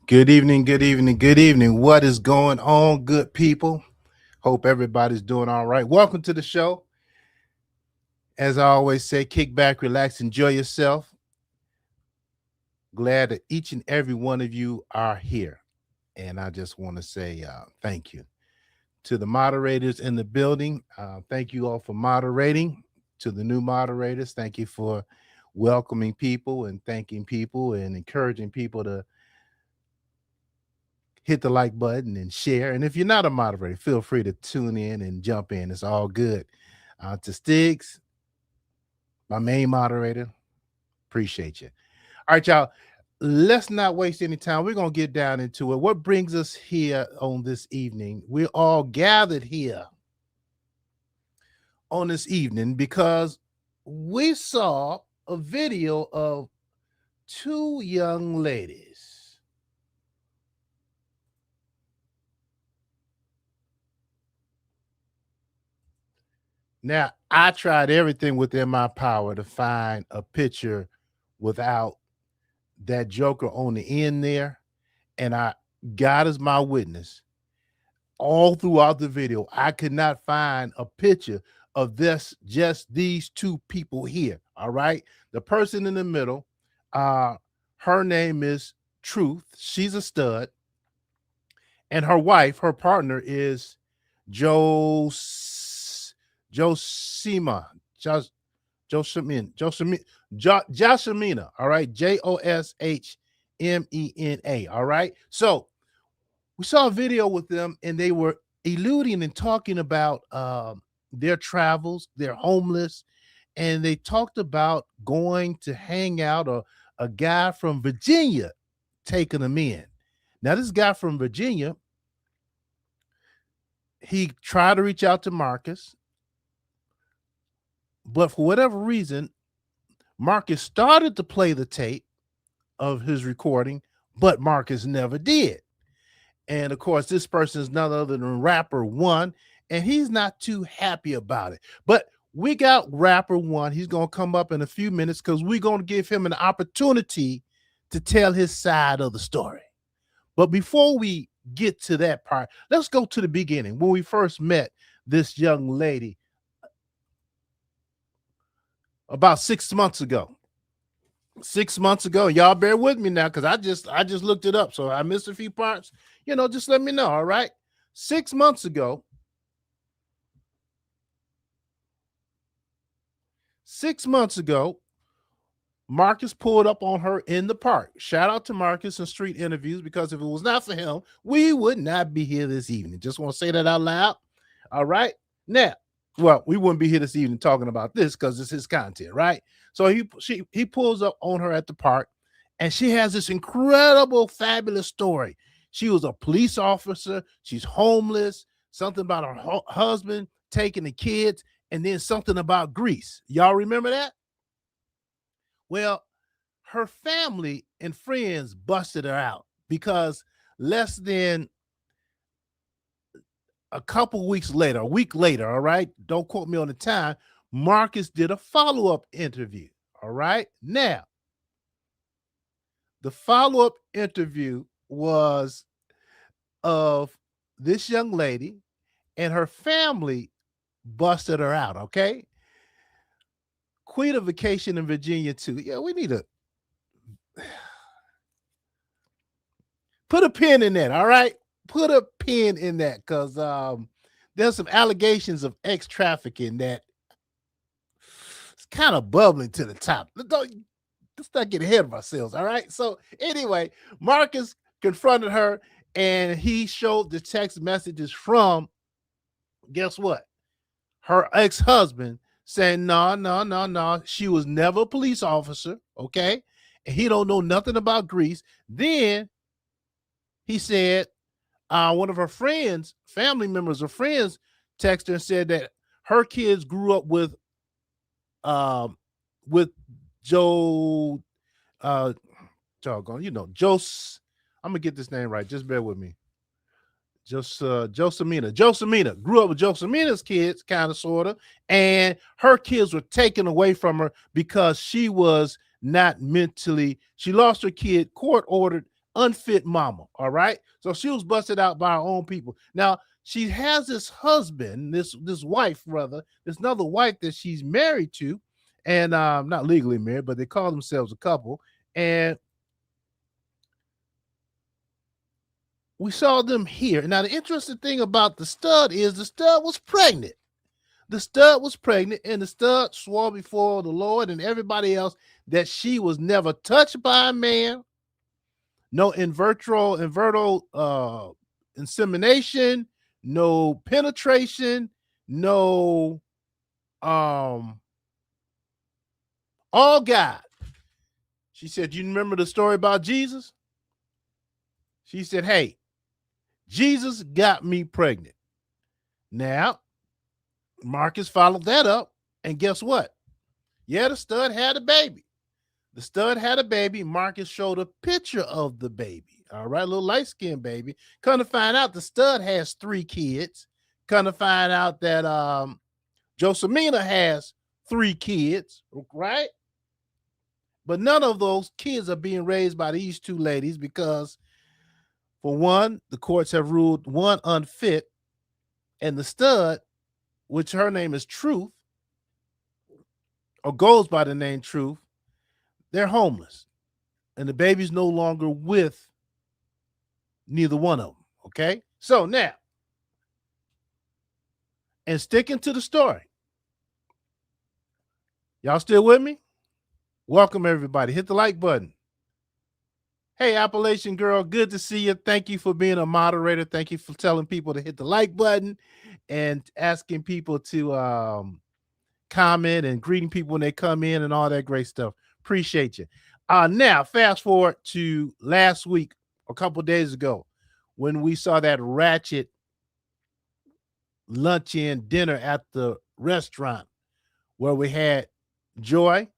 Good evening, good evening, good evening. What is going on, good people? Hope everybody's doing all right. Welcome to the show. As I always say, kick back, relax, enjoy yourself. Glad that each and every one of you are here. And I just want to say thank you to the moderators in the building. Thank you all for moderating. To the new moderators, thank you for welcoming people and thanking people and encouraging people to hit the like button and share. And if you're not a moderator, feel free to tune in and jump in. It's all good. To Stiggs, my main moderator, appreciate you. All right, y'all. Let's not waste any time. We're going to get down into it. What brings us here on this evening? We're all gathered here on this evening because we saw a video of two young ladies. Now, I tried everything within my power to find a picture without that joker on the end there. And God is my witness. All throughout the video, I could not find a picture of just these two people here. All right. The person in the middle, her name is Truth. She's a stud. And her wife, her partner is Joshima, Joshmene, all right, Joshmena, all right. So we saw a video with them, and they were alluding and talking about their travels. They're homeless, and they talked about going to hang out, or a guy from Virginia taking them in. Now, this guy from Virginia, he tried to reach out to Marcus, but for whatever reason, Marcus started to play the tape of his recording, but Marcus never did. And of course, this person is none other than Rapper One, and he's not too happy about it. But we got Rapper One. He's going to come up in a few minutes because we're going to give him an opportunity to tell his side of the story. But before we get to that part, let's go to the beginning when we first met this young lady about 6 months ago. 6 months ago, y'all bear with me now because I just looked it up, so I missed a few parts. Just let me know. All right, 6 months ago. 6 months ago, Marcus pulled up on her in the park. Shout out to Marcus and Street Interviews, because if it was not for him, we would not be here this evening. Just want to say that out loud. All right. Now, well, we wouldn't be here this evening talking about this because it's his content, right? So he pulls up on her at the park, and she has this incredible, fabulous story. She was a police officer. She's homeless. Something about her husband taking the kids, and then something about Greece. Y'all remember that? Well, her family and friends busted her out because less than a couple weeks later, a week later, all right, don't quote me on the time, Marcus did a follow-up interview, all right? Now, the follow-up interview was of this young lady, and her family busted her out, okay? Queen of Vacation in Virginia, too. Yeah, we need to put a pin in that, all right? Put a pin in that because there's some allegations of ex trafficking that it's kind of bubbling to the top. Let's not get ahead of ourselves, all right? So anyway, Marcus confronted her, and he showed the text messages from, guess what? Her ex-husband, saying, no, she was never a police officer, okay? And he don't know nothing about Greece. Then he said, one of her friends, family members or friends, texted her and said that her kids grew up with Joe, Jose. I'm gonna get this name right. Just bear with me. Joshmene grew up with Joshmene's kids, kind of, sort of, and her kids were taken away from her because she was not mentally. She lost her kid, court ordered unfit mama. All right. So she was busted out by her own people. Now she has this husband, this wife, rather, this another wife that she's married to, and not legally married, but they call themselves a couple. And we saw them here. Now, the interesting thing about the stud is the stud was pregnant. The stud was pregnant, and the stud swore before the Lord and everybody else that she was never touched by a man, no invertal insemination, no penetration, no all God. She said, "You remember the story about Jesus?" She said, "Hey, Jesus got me pregnant." Now, Marcus followed that up, and guess what? Yeah, the stud had a baby. The stud had a baby. Marcus showed a picture of the baby. All right, little light-skinned baby. Come to find out, the stud has 3 kids. Come to find out that Joshmene has 3 kids, right? But none of those kids are being raised by these 2 ladies because, for one, the courts have ruled one unfit, and the stud, which her name is Truth, or goes by the name Truth, they're homeless. And the baby's no longer with neither one of them. Okay? So now, and sticking to the story. Y'all still with me? Welcome, everybody. Hit the like button. Hey, Appalachian girl, good to see you. Thank you for being a moderator. Thank you for telling people to hit the like button and asking people to comment and greeting people when they come in and all that great stuff. Appreciate you. Now, fast forward to last week, a couple days ago, when we saw that ratchet luncheon dinner at the restaurant where we had Joshmene,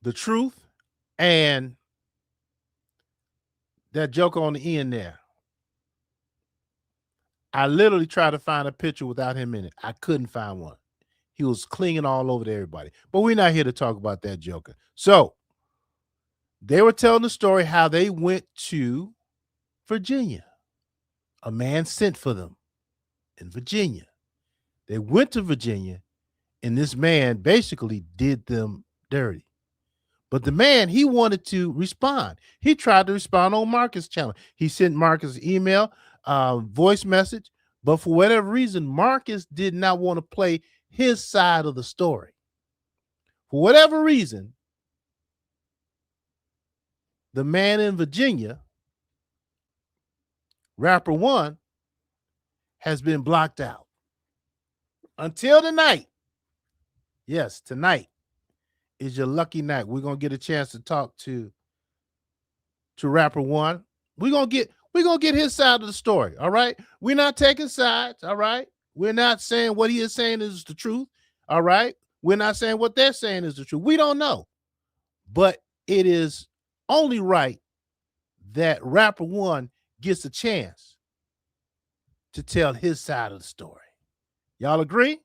the Truth, and that joker on the end there. I literally tried to find a picture without him in it. I couldn't find one. He was clinging all over to everybody. But we're not here to talk about that joker. So they were telling the story how they went to Virginia. A man sent for them in Virginia. They went to Virginia, and this man basically did them dirty. But the man, he wanted to respond. He tried to respond on Marcus' channel. He sent Marcus an email, voice message, but for whatever reason, Marcus did not want to play his side of the story. For whatever reason, the man in Virginia, Rapper One, has been blocked out. Until tonight. Yes, tonight is your lucky night. We're going to get a chance to talk to Rapper One. We're going to get his side of the story, all right? We're not taking sides, all right? We're not saying what he is saying is the truth, all right? We're not saying what they're saying is the truth. We don't know. But it is only right that Rapper One gets a chance to tell his side of the story. Y'all agree?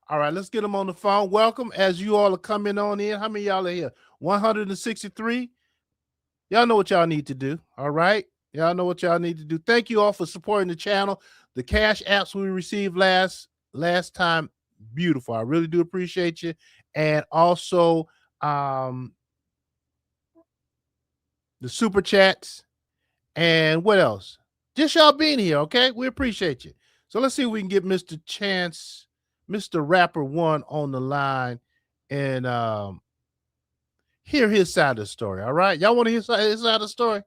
All right, let's get him on the phone. Welcome as you all are coming on in. How many y'all are here? 163? Y'all know what y'all need to do, all right? Y'all know what y'all need to do. Thank you all for supporting the channel. The cash apps we received last time, beautiful. I really do appreciate you. And also the super chats. And what else? Just y'all being here, okay? We appreciate you. So let's see if we can get Mr. Rapper One on the line and hear his side of the story, all right? Y'all want to hear his side of the story?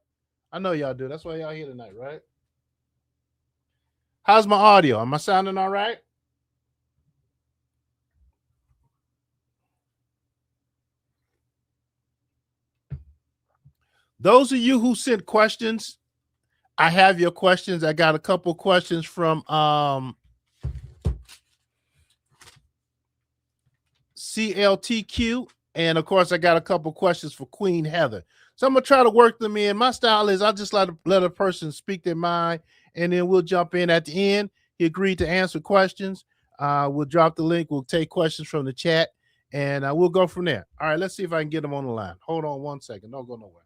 I know y'all do. That's why y'all here tonight, right? How's my audio? Am I sounding all right? Those of you who sent questions, I have your questions. I got a couple questions from CLTQ. And of course, I got a couple questions for Queen Heather. So I'm going to try to work them in. My style is I just let a person speak their mind, and then we'll jump in at the end. He agreed to answer questions. We'll drop the link. We'll take questions from the chat, and we'll go from there. All right, let's see if I can get him on the line. Hold on 1 second. Don't go nowhere.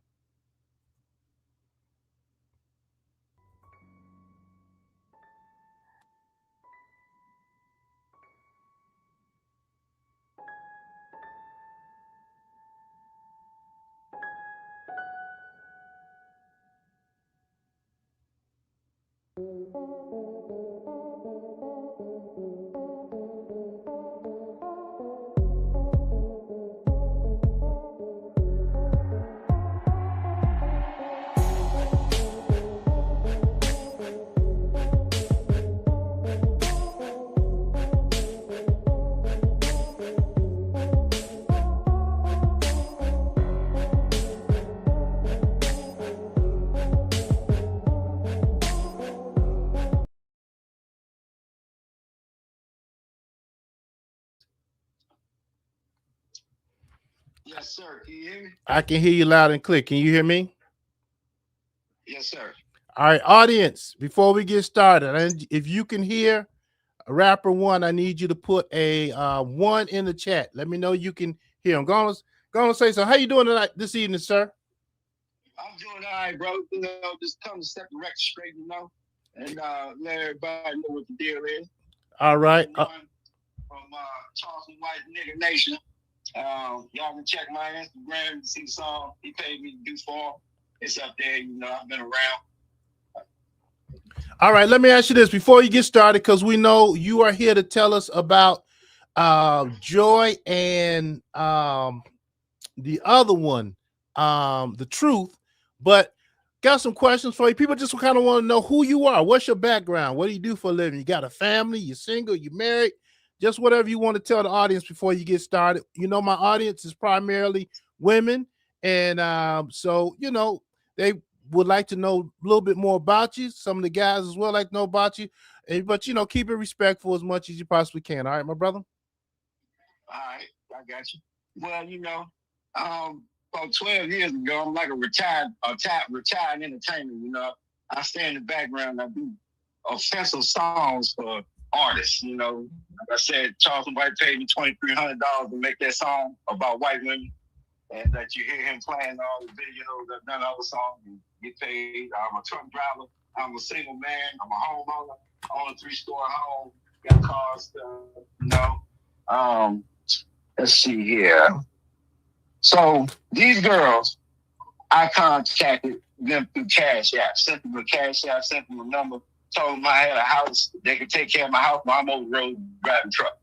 Yes, sir. Can you hear me? I can hear you loud and clear. Can you hear me? Yes, sir. All right, audience, before we get started, and if you can hear rapper one, I need you to put a one in the chat. Let me know you can hear him. Gonna say so. How you doing tonight this evening, sir? I'm doing all right, bro. Just come to set the record straight, and let everybody know what the deal is. All right. From Charleston White Nigga Nation. Y'all can check my Instagram to see the song he paid me to do for him. It's up there, I've been around. All right, let me ask you this before you get started, because we know you are here to tell us about Joy and the other one, the Truth. But got some questions for you. People just kind of want to know who you are. What's your background? What do you do for a living? You got a family? You're single? You married? Just whatever you want to tell the audience before you get started. My audience is primarily women, and so they would like to know a little bit more about you. Some of the guys as well like to know about you, but keep it respectful as much as you possibly can. All right, my brother. All right, I got you. Well, about 12 years ago, I'm like a retired entertainer. I stay in the background. I do offensive songs for artists. Like I said, Charleston White paid me $2,300 to make that song about white women, and that you hear him playing all the videos. I've done other songs and get paid. I'm a truck driver. I'm a single man. I'm a homeowner. I own a 3-story home. Got cars. Let's see here. So these girls, I contacted them through Cash App. Sent them a Cash App. Sent them a number. Told them I had a house. They could take care of my house while I'm over the road driving truck.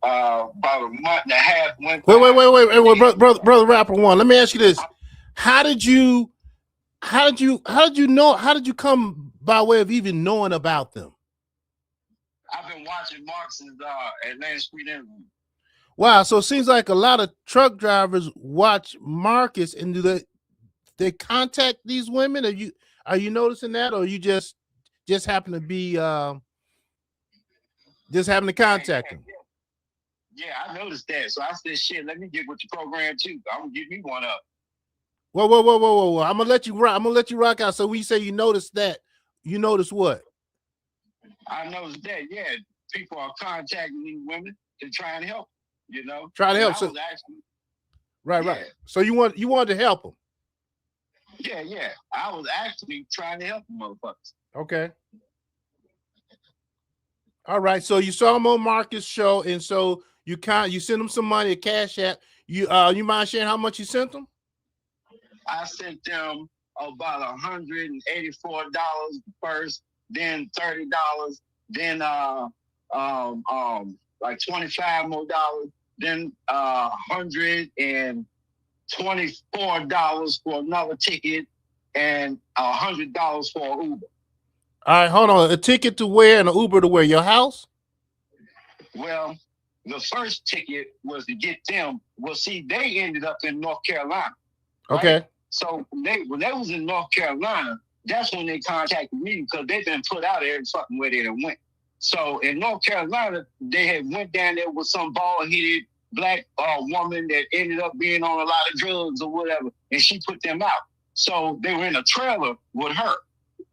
About a month and a half went. Wait, brother rapper one. Let me ask you this: How did you know? How did you come by way of even knowing about them? I've been watching Marcus's Atlanta Street interview. Wow, so it seems like a lot of truck drivers watch Marcus, and do they contact these women? Are you noticing that, or you just happen to be just happen to contact them? Yeah, I noticed that. So I said, shit, let me get with the program too. I'm gonna give me one up. Whoa. I'm gonna let you rock out. So when you say you noticed that, you noticed what? I noticed that, yeah. People are contacting these women to try and help. Try to help. So, right. So you wanted to help them. Yeah. I was actually trying to help them motherfuckers. Okay. All right. So you saw him on Marcus' show, and so you sent him some money, a Cash App. You mind sharing how much you sent them? I sent them about $184 first, then $30, then like $25 more, then $124 for another ticket, and $100 for an Uber. All right, hold on. A ticket to where and an Uber to where? Your house? Well, the first ticket was to get them. Well, see, they ended up in North Carolina. Right? Okay. So when they was in North Carolina, that's when they contacted me, because they've been put out every fucking where they went. So in North Carolina, they had went down there with some bald-headed black woman that ended up being on a lot of drugs or whatever, and she put them out. So they were in a trailer with her,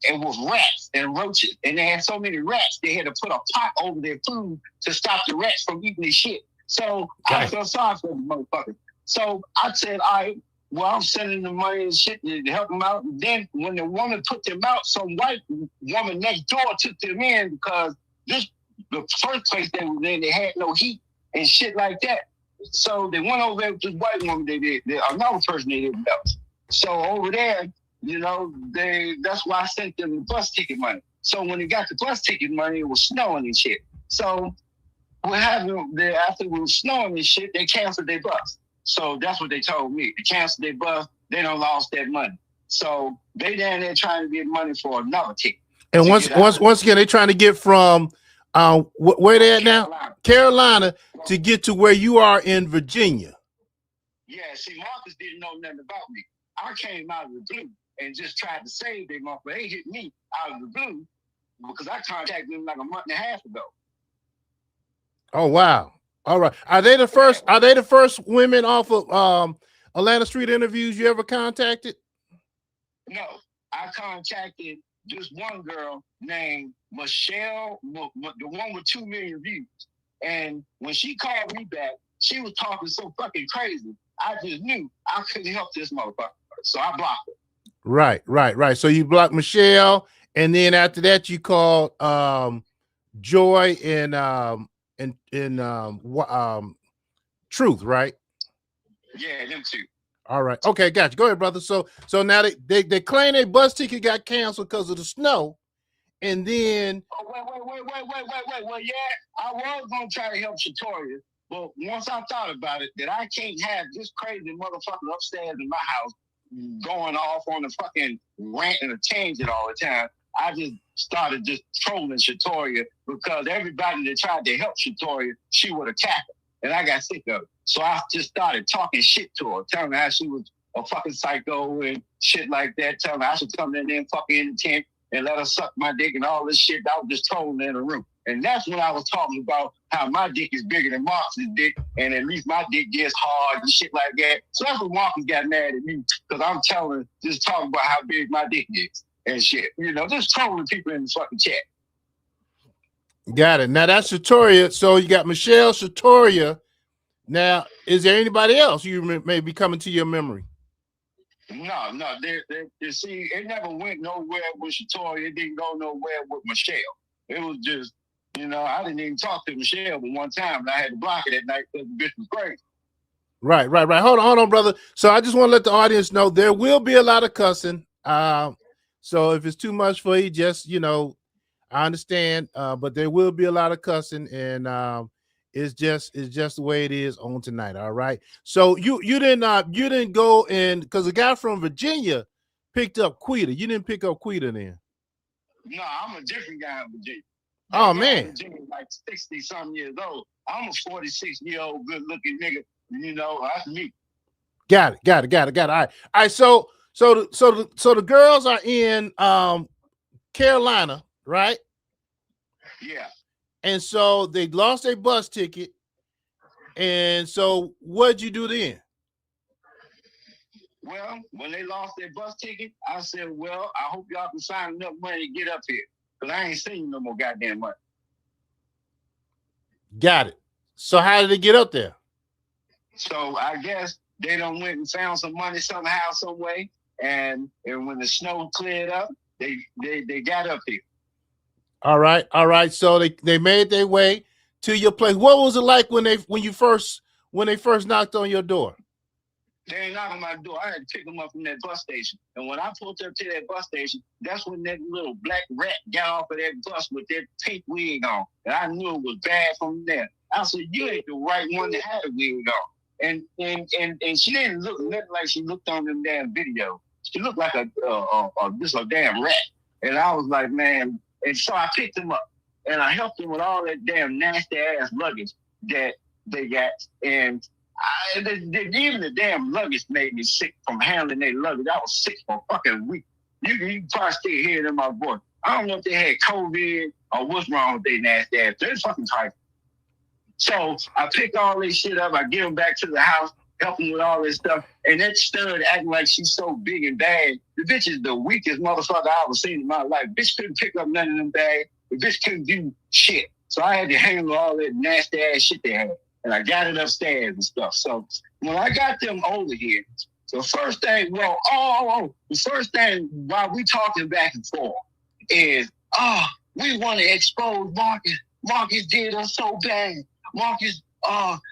and with rats and roaches, and they had so many rats they had to put a pot over their food to stop the rats from eating their shit. So I felt sorry for the motherfucker. So I said, all right, well, I'm sending the money and shit to help them out. And then when the woman put them out, some white woman next door took them in because the first place they were in, they had no heat and shit like that. So they went over there with this white woman. Another person they didn't know. So over there, that's why I sent them the bus ticket money. So when they got the bus ticket money, it was snowing and shit. So what happened there after it was snowing and shit, they canceled their bus. So that's what they told me. They canceled their bus, they don't lost that money. So they down there trying to get money for another ticket. And once again, they trying to get from where they at now? Carolina to get to where you are in Virginia. Yeah, see, Marcus didn't know nothing about me. I came out of the blue and just tried to save their money, but they hit me out of the blue because I contacted them like a month and a half ago. Oh wow! All right, are they the first? Are they the first women off of Atlanta Street Interviews you ever contacted? No, I contacted just one girl named Michelle, the one with 2 million views. And when she called me back, she was talking so fucking crazy. I just knew I couldn't help this motherfucker, so I blocked her. Right. So you blocked Michelle, and then after that, you called Joy and Truth, right? Yeah, them two. All right. Okay, gotcha. Go ahead, brother. So now they claim their bus ticket got canceled because of the snow, and then. Oh, wait. Well, yeah, I was gonna try to help Shatoria, but once I thought about it, that I can't have this crazy motherfucker upstairs in my house going off on a fucking rant and a tangent all the time. I just started just trolling Shatoria because everybody that tried to help Shatoria, she would attack her. And I got sick of it. So I just started talking shit to her, telling her how she was a fucking psycho and shit like that, telling her I should come in there and fucking in the tent and let her suck my dick and all this shit. I was just trolling in the room. And that's when I was talking about how my dick is bigger than Marcus' dick, and at least my dick gets hard and shit like that. So that's when Marcus got mad at me, because I'm just talking about how big my dick is and shit. Just trolling people in the fucking chat. Got it. Now that's Shatoria. So you got Michelle, Shatoria. Now, is there anybody else you may be coming to your memory? No. See, it never went nowhere with Shatoria. It didn't go nowhere with Michelle. It was just, I didn't even talk to Michelle but one time, and I had to block it that night because the bitch was crazy. Right. Hold on, brother. So I just want to let the audience know there will be a lot of cussing. So if it's too much for you, just, I understand, but there will be a lot of cussing, and it's just the way it is on tonight. All right. So you didn't go in because the guy from Virginia picked up Quita. You didn't pick up Quita then. No, I'm a different guy in Virginia. Oh man, Virginia, like 60-something years old. I'm a 46-year-old good-looking nigga. That's me. Got it. All right. So the girls are in Carolina, right? Yeah. And so they lost their bus ticket. And so what'd you do then? Well, when they lost their bus ticket, I said, well, I hope y'all can find enough money to get up here, because I ain't seen no more goddamn money. Got it. So how did they get up there? So I guess they done went and found some money somehow, some way, and when the snow cleared up, they got up here. All right. So they made their way to your place. What was it like when they first knocked on your door? They ain't knocked on my door. I had to pick them up from that bus station. And when I pulled up to that bus station, that's when that little black rat got off of that bus with that pink wig on. And I knew it was bad from there. I said, you ain't the right one to have a wig on. And she didn't look nothing like she looked on them damn video. She looked like just a damn rat. And I was like, man. And so I picked them up. And I helped them with all that damn nasty ass luggage that they got. And even the damn luggage made me sick from handling their luggage. I was sick for a fucking week. You can probably still hear it in my voice. I don't know if they had COVID or what's wrong with their nasty ass. They're fucking tight. So I pick all this shit up. I get them back to the house, help them with all this stuff. And that stud acting like she's so big and bad. The bitch is the weakest motherfucker I ever seen in my life. Bitch couldn't pick up none of them bags. The bitch couldn't do shit. So I had to handle all that nasty ass shit they had. and I got it upstairs and stuff. So when I got them over here, the first thing, the first thing while we talking back and forth is, we want to expose Marcus. Marcus did us so bad. Marcus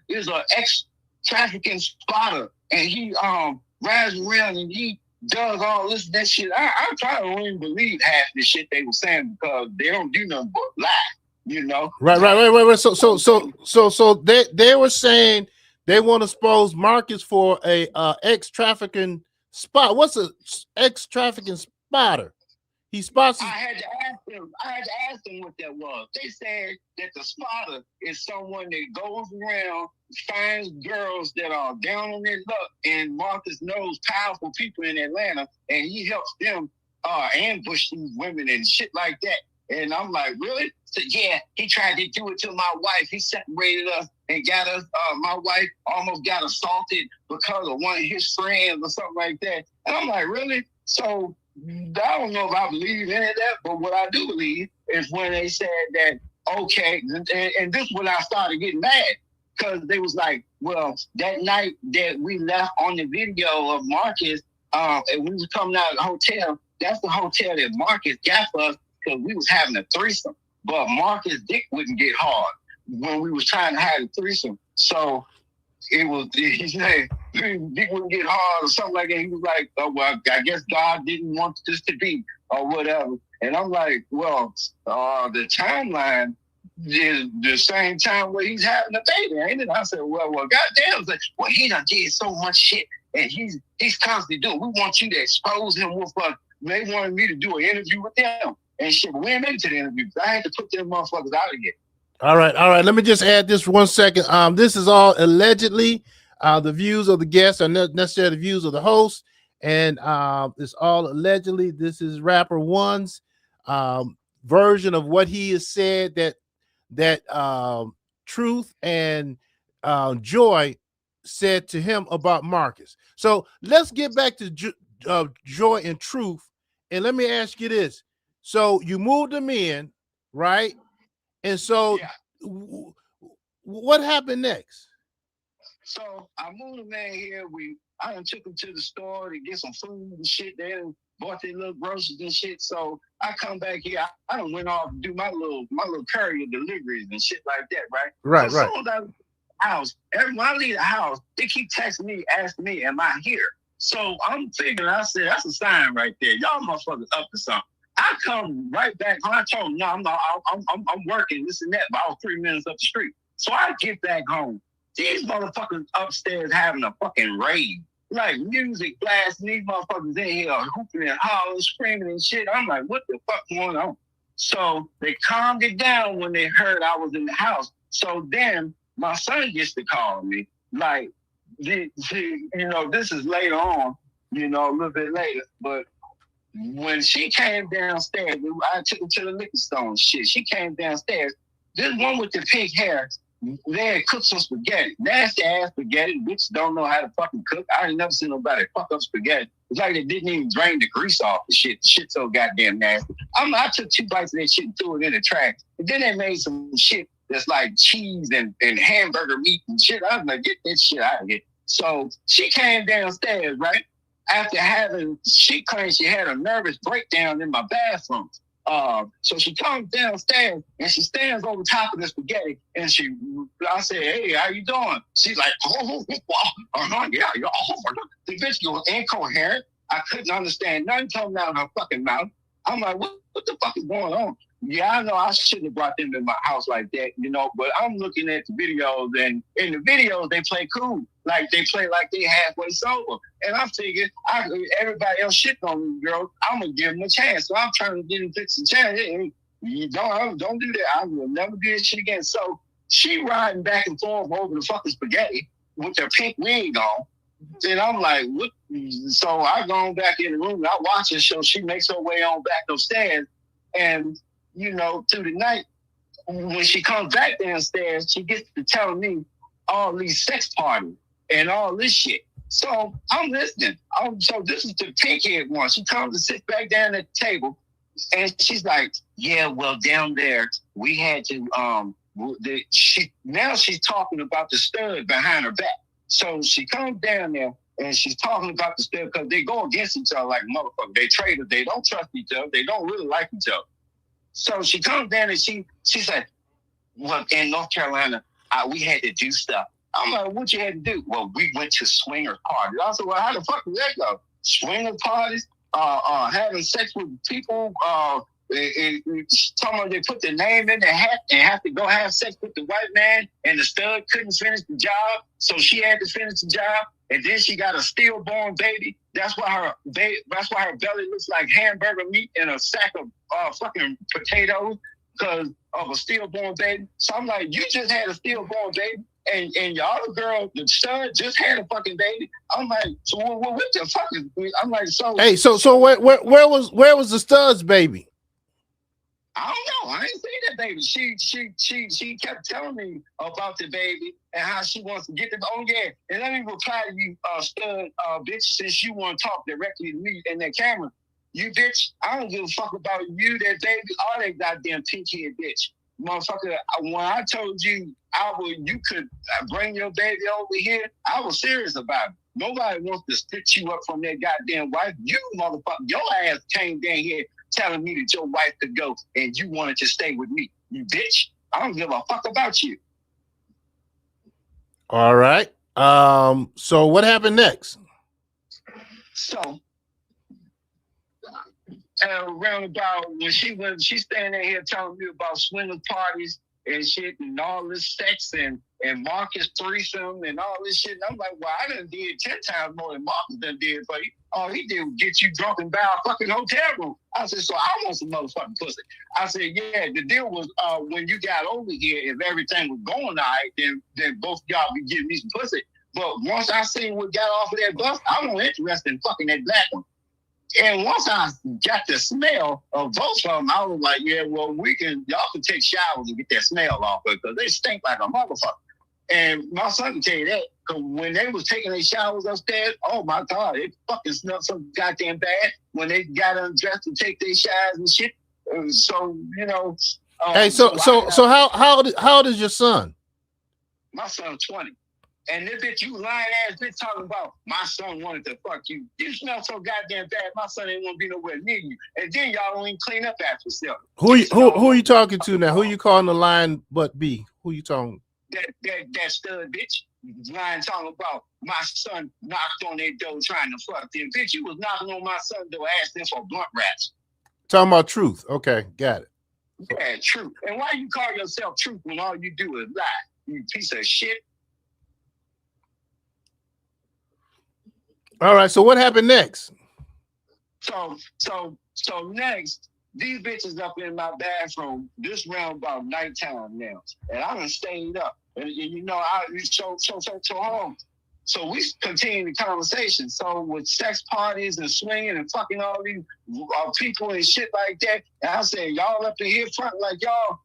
is an ex-trafficking spotter, and he rides around and he does all this that shit. I try to even believe half the shit they were saying because they don't do nothing but lie, you know. Right. So they were saying they want to expose Marcus for a ex-trafficking spot. What's a ex-trafficking spotter? He spots. I had to ask them what that was. They said that the spotter is someone that goes around, finds girls that are down on their luck, and Marcus knows powerful people in Atlanta, and he helps them ambush these women and shit like that. And I'm like, really? So yeah, he tried to do it to my wife. He separated us and got us. My wife almost got assaulted because of one of his friends or something like that. And I'm like, really? So I don't know if I believe any of that, but what I do believe is when they said that, okay, and this is when I started getting mad because they was like, well, that night that we left on the video of Marcus, and we was coming out of the hotel, that's the hotel that Marcus got for us because we was having a threesome, but Marcus' dick wouldn't get hard when we was trying to have a threesome. So it was, he said, dick wouldn't get hard or something like that. He was like, oh, well, I guess God didn't want this to be or whatever. And I'm like, well, the timeline is the same time where he's having a baby, ain't it? I said, well, goddamn. Like, well, he done did so much shit and he's constantly doing. We want you to expose him with us. They wanted me to do an interview with them and shit, but we ain't made it to the interview. I had to put them motherfuckers out of here. All right. Let me just add this 1 second. This is all allegedly. The views of the guests are not necessarily the views of the host, and it's all allegedly. This is Rapper One's version of what he has said that Truth and Joy said to him about Marcus. So let's get back to Joy and Truth, and let me ask you this: so you moved them in, right? And so, yeah. What happened next? So I moved them in here. I done took them to the store to get some food and shit. They done bought their little groceries and shit. So I come back here. I done went off to do my little courier deliveries and shit like that, right? Right. So as I leave the house, when I leave the house, they keep texting me, asking me, am I here? So I'm figuring, I said, that's a sign right there. Y'all motherfuckers up to something. I come right back. I told him, no, I'm working, this and that, but I was 3 minutes up the street. So I get back home. These motherfuckers upstairs having a fucking rave. Like music blasting, these motherfuckers in here hooping and hollering, screaming and shit. I'm like, what the fuck going on? So they calmed it down when they heard I was in the house. So then my son gets to call me. Like, this is later on, a little bit later, but when she came downstairs, I took her to the liquor store and shit. She came downstairs. This one with the pink hair, they had cooked some spaghetti. Nasty ass spaghetti. Bitches don't know how to fucking cook. I ain't never seen nobody fuck up spaghetti. It's like they didn't even drain the grease off the shit. The shit's so goddamn nasty. I took 2 bites of that shit and threw it in the trash. And then they made some shit that's like cheese and hamburger meat and shit. I was like, get this shit out of here. So she came downstairs, right? She claimed she had a nervous breakdown in my bathroom. So she comes downstairs and she stands over top of the spaghetti and I said, hey, how you doing? She's like, yeah. The bitch was incoherent. I couldn't understand nothing coming out of her fucking mouth. I'm like, what the fuck is going on? Yeah, I know I shouldn't have brought them to my house like that, but I'm looking at the videos, and in the videos, they play cool. Like, they play like they halfway sober. And I figured, everybody else shitting on me, girl, I'm going to give them a chance. So I'm trying to give them a chance. Hey, you don't do that. I will never do this shit again. So she riding back and forth over the fucking spaghetti with her pink wig on. And I'm like, what? So I go back in the room, and I watch her, so she makes her way on back upstairs. And through the night, when she comes back downstairs, she gets to telling me all these sex parties and all this shit. So I'm listening. So this is the pink-haired one. She comes and sits back down at the table, and she's like, yeah, well, down there, we had to she's talking about the stud behind her back. So she comes down there and she's talking about the stud because they go against each other like motherfuckers. They traders. They don't trust each other. They don't really like each other. So she comes down and she said, well, in North Carolina, we had to do stuff. I'm like, what you had to do? Well, we went to swinger parties. I said, well, how the fuck did that go? Swinger parties, having sex with people, talking about they put the name in the hat and have to go have sex with the white man, and the stud couldn't finish the job, so she had to finish the job, and then she got a stillborn baby. That's why her belly looks like hamburger meat in a sack of fucking potatoes because of a stillborn baby. So I'm like, you just had a stillborn baby, and your other girl, the stud, just had a fucking baby. I'm like, so what the fuck is? I'm like, so. Hey, so where was the stud's baby? I don't know. I ain't seen that baby. She kept telling me about the baby and how she wants to get the. Oh yeah, and let me reply to you, stud, bitch, since you want to talk directly to me in that camera. You bitch, I don't give a fuck about you, that baby, all that goddamn pink head bitch, motherfucker. When I told you you could bring your baby over here, I was serious about it. Nobody wants to stitch you up from that goddamn wife. You motherfucker, your ass came down here telling me that your wife could go and you wanted to stay with me. You bitch. I don't give a fuck about you. All right. So what happened next? So around about when she's standing here telling me about swinger parties and shit and all this sex and Marcus threesome and all this shit. And I'm like, well, I done did 10 times more than Marcus done did for you. All he did was get you drunk and buy a fucking hotel room. I said, so I want some motherfucking pussy. I said, yeah, the deal was when you got over here, if everything was going all right, then both y'all be giving me some pussy. But once I seen what got off of that bus, I wasn't interested in fucking that black one. And once I got the smell of both of them, I was like, yeah, well, y'all can take showers and get that smell off of it because they stink like a motherfucker. And my son can tell you that because when they was taking their showers upstairs, oh my God, it fucking smelled so goddamn bad when they got undressed to take their showers and shit. So, you know. Hey, so how old is your son? My son's 20. And this bitch, you lying ass bitch talking about my son wanted to fuck you. You smell so goddamn bad, my son ain't want to be nowhere near you. And then y'all don't even clean up after yourself. Who are you talking to now? Who you calling the line but B? Who you talking? That stud bitch lying talking about my son knocked on their door trying to fuck them. Bitch, you was knocking on my son's door asking for blunt wraps. Talking about Truth. Okay, got it. Yeah, Truth. And why you call yourself Truth when all you do is lie? You piece of shit. All right, so what happened next? So next, these bitches up in my bathroom, this round about nighttime now. And I done stayed up. And you know, so home. So we continue the conversation. So with sex parties and swinging and fucking all these people and shit like that, and I said, y'all up in here front like y'all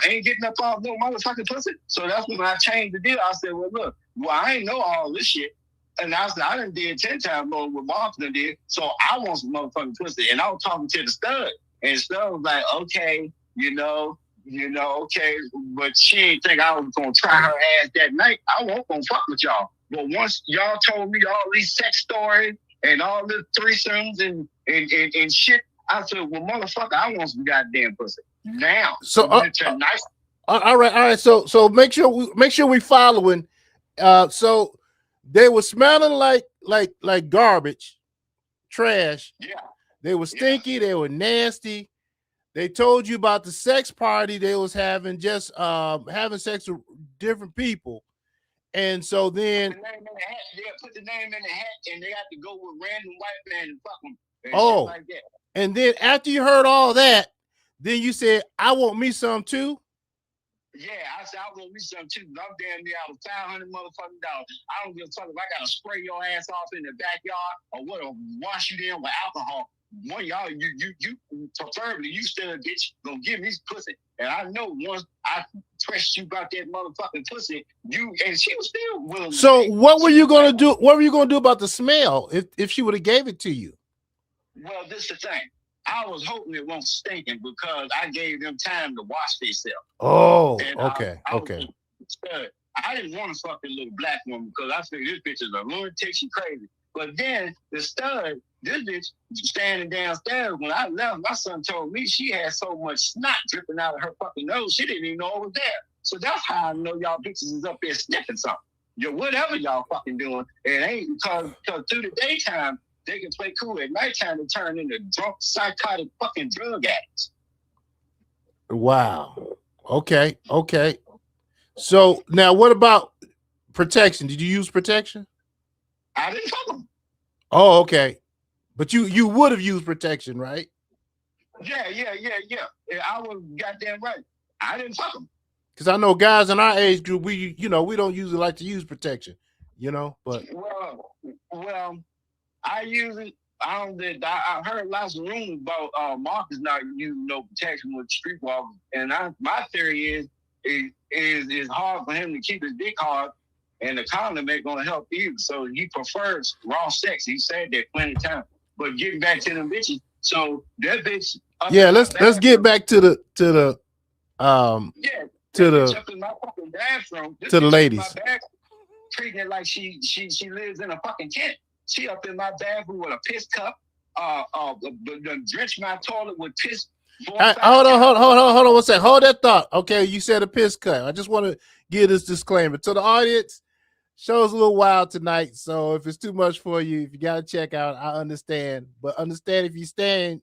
ain't getting up off no motherfucking pussy. So that's when I changed the deal. I said, well, look, I ain't know all this shit. And I said, I done did 10 times more than what Martin did, so I want some motherfucking pussy. And I was talking to the stud, and the stud was like, okay, okay, but she ain't think I was gonna try her ass that night. I wasn't gonna fuck with y'all. But once y'all told me all these sex stories and all this threesomes and shit, I said, well, motherfucker, I want some goddamn pussy now. So tonight. All right. So make sure we following. So they were smelling like garbage, trash. Yeah. They were stinky. Yeah. They were nasty. They told you about the sex party they was having, just having sex with different people. And so then put the name in the hat. Yeah, put the name in the hat, and they have to go with random white man and fuck them. Oh, like that. And then after you heard all that, then you said, I want me some too. Yeah, I said, I want me some too. I'm damn near out of $500 motherfucking dollars. I don't give a fuck if I gotta spray your ass off in the backyard or what, or wash you down with alcohol. One of y'all, you preferably, you still a bitch, gonna give me pussy. And I know once I pressed you about that motherfucking pussy, and she was still willing to. So what were you gonna do? What were you gonna do about the smell if she would have gave it to you? Well, this is the thing. I was hoping it won't stinking because I gave them time to wash themselves. Oh, And okay, I was okay. stud. I didn't want to fuck a little black woman because I figured this bitch is a lunatic, she crazy. But then the stud, this bitch standing downstairs when I left, my son told me she had so much snot dripping out of her fucking nose, she didn't even know it was there. So that's how I know y'all bitches is up there sniffing something. Whatever y'all fucking doing, it ain't because through the daytime they can play cool. At nighttime they turn into drunk, psychotic fucking drug addicts. Wow. Okay, okay. So now, what about protection? Did you use protection? I didn't fuck them. Oh, okay. But you would have used protection, right? Yeah. I was goddamn right. I didn't fuck them. Because I know guys in our age group, we don't usually like to use protection, but well, I use it. I heard lots of rumors about Marcus not using no protection with streetwalkers, and my theory is it's hard for him to keep his dick hard, and the condom ain't gonna help either. So he prefers raw sex. He said that plenty of times. But getting back to them bitches, so that bitch. Yeah, let's get back to the yeah. To the up in my fucking bathroom. To the ladies. Treating it like she lives in a fucking tent. She up in my bathroom with a piss cup. Drench my toilet with piss. Hold on 1 second. Hold that thought. Okay, you said a piss cup. I just want to give this disclaimer to the audience. Show's a little wild tonight, so if it's too much for you, if you got to check out, I understand. But understand if you're staying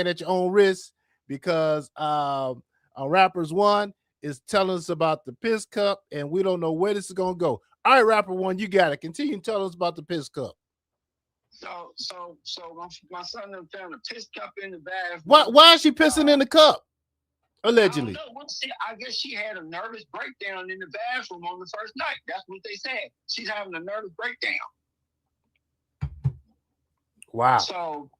at your own risk because on Rappers One is telling us about the piss cup, and we don't know where this is gonna go. All right, Rapper One, you got it. Continue to tell us about the piss cup. So my son them found a piss cup in the bathroom. Why is she pissing in the cup? Allegedly. I don't know. I guess she had a nervous breakdown in the bathroom on the first night. That's what they said. She's having a nervous breakdown. Wow. So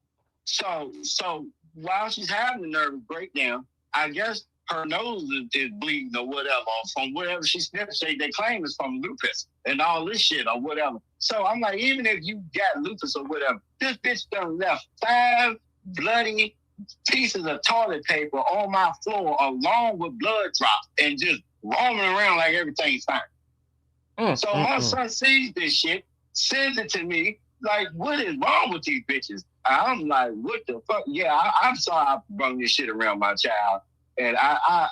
while she's having a nervous breakdown, I guess her nose is bleeding or whatever from whatever she sniffed. They claim it's from lupus and all this shit or whatever. So I'm like, even if you got lupus or whatever, this bitch done left 5 bloody pieces of toilet paper on my floor along with blood drops and just roaming around like everything's fine. So my son sees this shit, sends it to me, like, what is wrong with these bitches? I'm like, what the fuck? Yeah, I'm sorry I brung this shit around my child. And I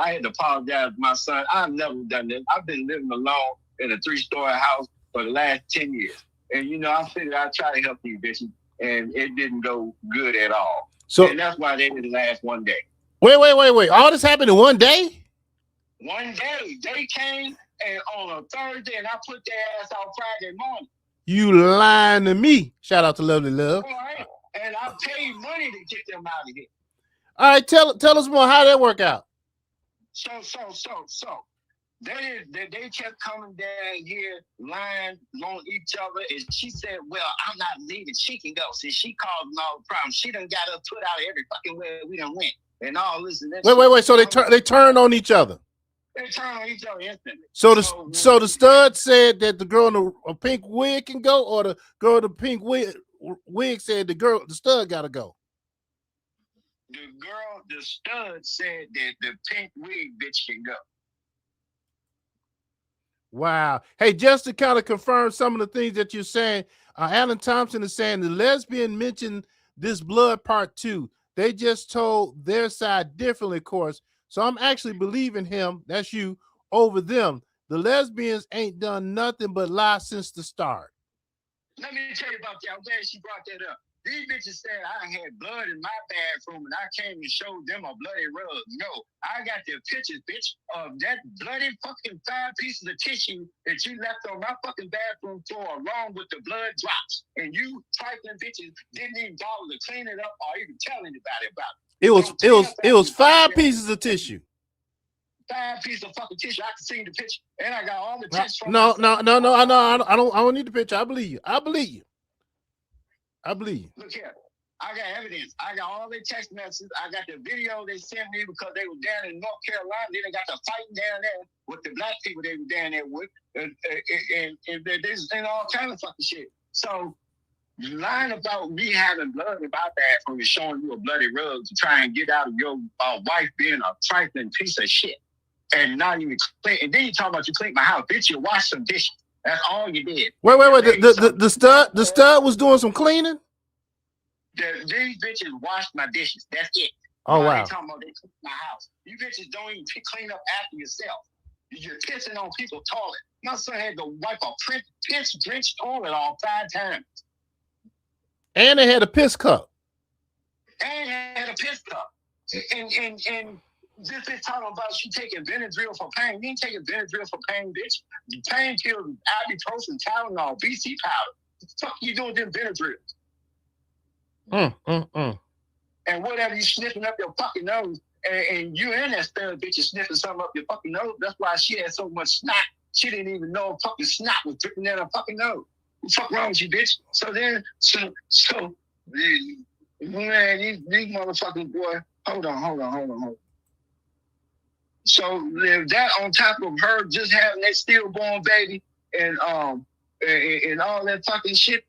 had to apologize to my son. I've never done this. I've been living alone in a 3-story house for the last 10 years. And, I figured I'd try to help these bitches, and it didn't go good at all. So, and that's why they didn't last one day. Wait. All this happened in one day? One day. They came and on a Thursday, and I put their ass out Friday morning. You lying to me. Shout out to Lovely Love. All right. And I paid money to get them out of here. All right, tell us more. How that work out? So they kept coming down here, lying on each other, and she said, "Well, I'm not leaving. She can go." See, she caused all the problems. She done got us put out every fucking way we done went, and all this and that. Wait. So they turned on each other. They turned on each other instantly. So the stud said that the girl in a pink wig can go, or the girl in the pink wig said the stud gotta go. The stud said that the pink wig bitch can go. Wow. Hey, just to kind of confirm some of the things that you're saying, Alan Thompson is saying the lesbian mentioned this blood part 2. They just told their side differently, of course. So I'm actually believing him, that's you, over them. The lesbians ain't done nothing but lie since the start. Let me tell you about that. I'm glad she brought that up. These bitches said I had blood in my bathroom and I came and showed them a bloody rug. No, I got the pictures, bitch, of that bloody fucking 5 pieces of tissue that you left on my fucking bathroom floor along with the blood drops. And you trifling bitches didn't even bother to clean it up or even tell anybody about it. It was 5 pieces of tissue. 5 pieces of fucking tissue. I can see the picture. And I got all the texts from No. I don't need the picture. I believe you. Look here. I got evidence. I got all their text messages. I got the video they sent me because they were down in North Carolina. Then they got the fighting down there with the black people they were down there with. And all kinds of fucking shit. So You lying about me having blood about that from showing you a bloody rug to try and get out of your wife being a trifling piece of shit and not even clean. And then you talk about you clean my house, bitch. You wash some dishes. That's all you did. Wait. The stud was doing some cleaning. These bitches washed my dishes. That's it. Oh wow. They talking about they clean my house. You bitches don't even clean up after yourself. You're pissing on people's toilet. My son had to wipe a piss-drenched toilet all 5 times. And they had a piss cup. And had a piss cup. And this bitch talking about she taking Benadryl for pain. You ain't taking Benadryl for pain, bitch. Pain pills, ibuprofen, Tylenol, BC powder. What the fuck you doing with them Benadryls? And whatever you sniffing up your fucking nose, and you and that stud bitch is sniffing something up your fucking nose. That's why she had so much snot. She didn't even know fucking snot was dripping down her fucking nose. What the fuck wrong with you, bitch? So then, man, these motherfucking boy. Hold on. So that on top of her just having that stillborn baby and all that fucking shit.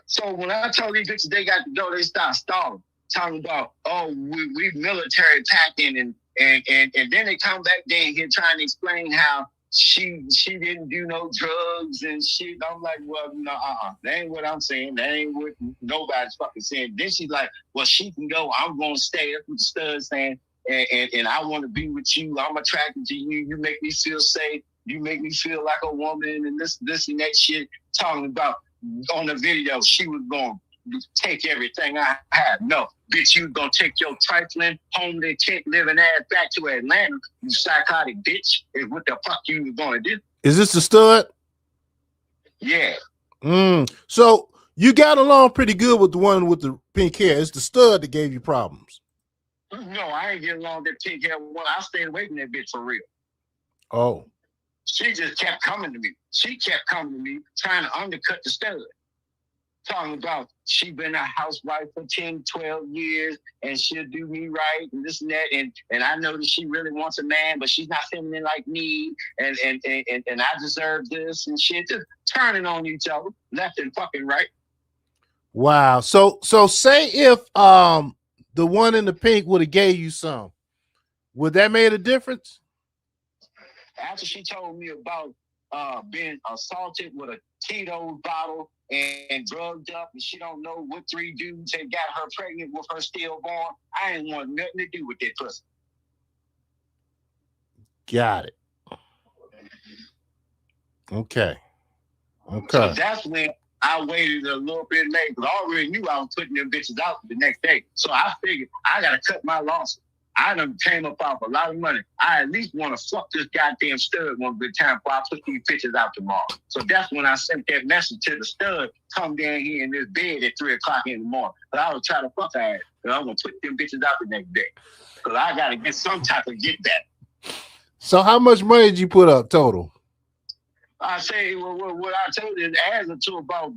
So when I told these bitches they got to go, they start stalling, talking about, oh, we military packing and then they come back then here trying to explain how she didn't do no drugs and shit. I'm like, well, no, that ain't what I'm saying. That ain't what nobody's fucking saying. Then she's like, well, she can go. I'm gonna stay. That's what the stud's saying. And I want to be with you. I'm attracted to you. You make me feel safe. You make me feel like a woman and this and that shit. Talking about on the video, she was going to take everything I had. No, bitch, you going to take your trifling, homely, tent living ass back to Atlanta, you psychotic bitch. Is what the fuck you was going to do? Is this the stud? Yeah. So you got along pretty good with the one with the pink hair. It's the stud that gave you problems. No, I ain't getting along with that pink hair one. I stayed away from that bitch for real. Oh. She just kept coming to me. She kept coming to me, trying to undercut the stud. Talking about she been a housewife for 10, 12 years, and she'll do me right, and this and that. And I know that she really wants a man, but she's not feminine like me, and I deserve this and shit. Just turning on each other, left and fucking right. Wow. So say if the one in the pink would have gave you some, would that made a difference? After she told me about being assaulted with a Tito's bottle and drugged up, and she don't know what 3 dudes had got her pregnant with her stillborn, I ain't want nothing to do with that pussy. Got it. Okay. So that's when I waited a little bit late, because I already knew I was putting them bitches out the next day. So I figured I got to cut my losses. I done came up off a lot of money. I at least want to fuck this goddamn stud one good time before I put these bitches out tomorrow. So that's when I sent that message to the stud, come down here in this bed at 3 o'clock in the morning. But I was trying to fuck her ass, and I'm going to put them bitches out the next day. Because I got to get some type of get back. So how much money did you put up total? I say, well, what I told you, it adds up to about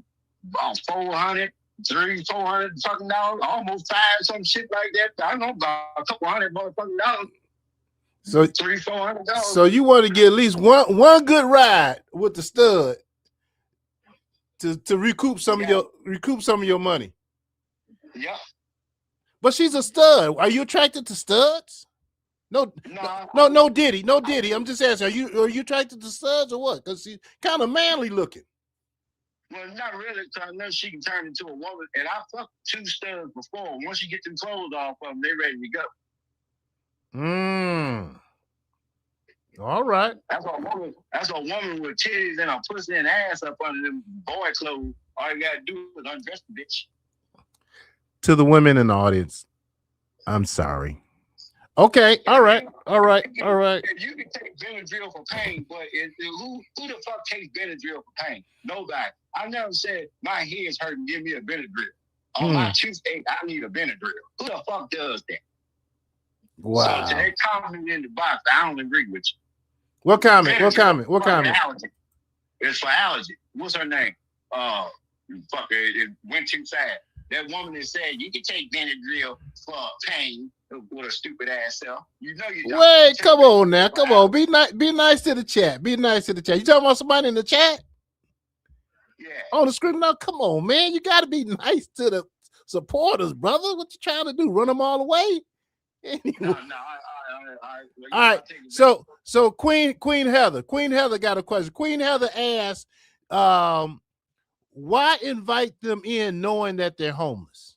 400. $300-400 fucking dollars, almost 5, some shit like that. I don't know, about a couple $100 motherfucking dollars. So $300-400. So you want to get at least one good ride with the stud to recoup some of your money. Yeah. But she's a stud. Are you attracted to studs? No, Diddy. I'm just asking. Are you attracted to studs or what? Because she's kind of manly looking. Well, not really, because I know she can turn into a woman. And I fucked 2 studs before. Once you get them clothes off of them, they're ready to go. All right. That's a woman with titties and a pussy and ass up under them boy clothes. All you gotta do is undress the bitch. To the women in the audience, I'm sorry. Okay. All right. You can take Benadryl for pain, but who the fuck takes Benadryl for pain? Nobody. I never said my head's hurting, give me a Benadryl. On my toothache, I need a Benadryl. Who the fuck does that? Wow. So to that comment in the box, I don't agree with you. What comment? Allergy. It's for allergy. What's her name? Fuck it went too fast. That woman that said you can take Benadryl for pain with a stupid ass self. You know you don't. Wait, come on now. Come on. Be nice to the chat. You talking about somebody in the chat? Yeah. On the screen. Now, come on, man. You got to be nice to the supporters, brother. What you trying to do? Run them all away? Anyway. No, well, All right. So Queen Heather got a question. Queen Heather asked, why invite them in knowing that they're homeless?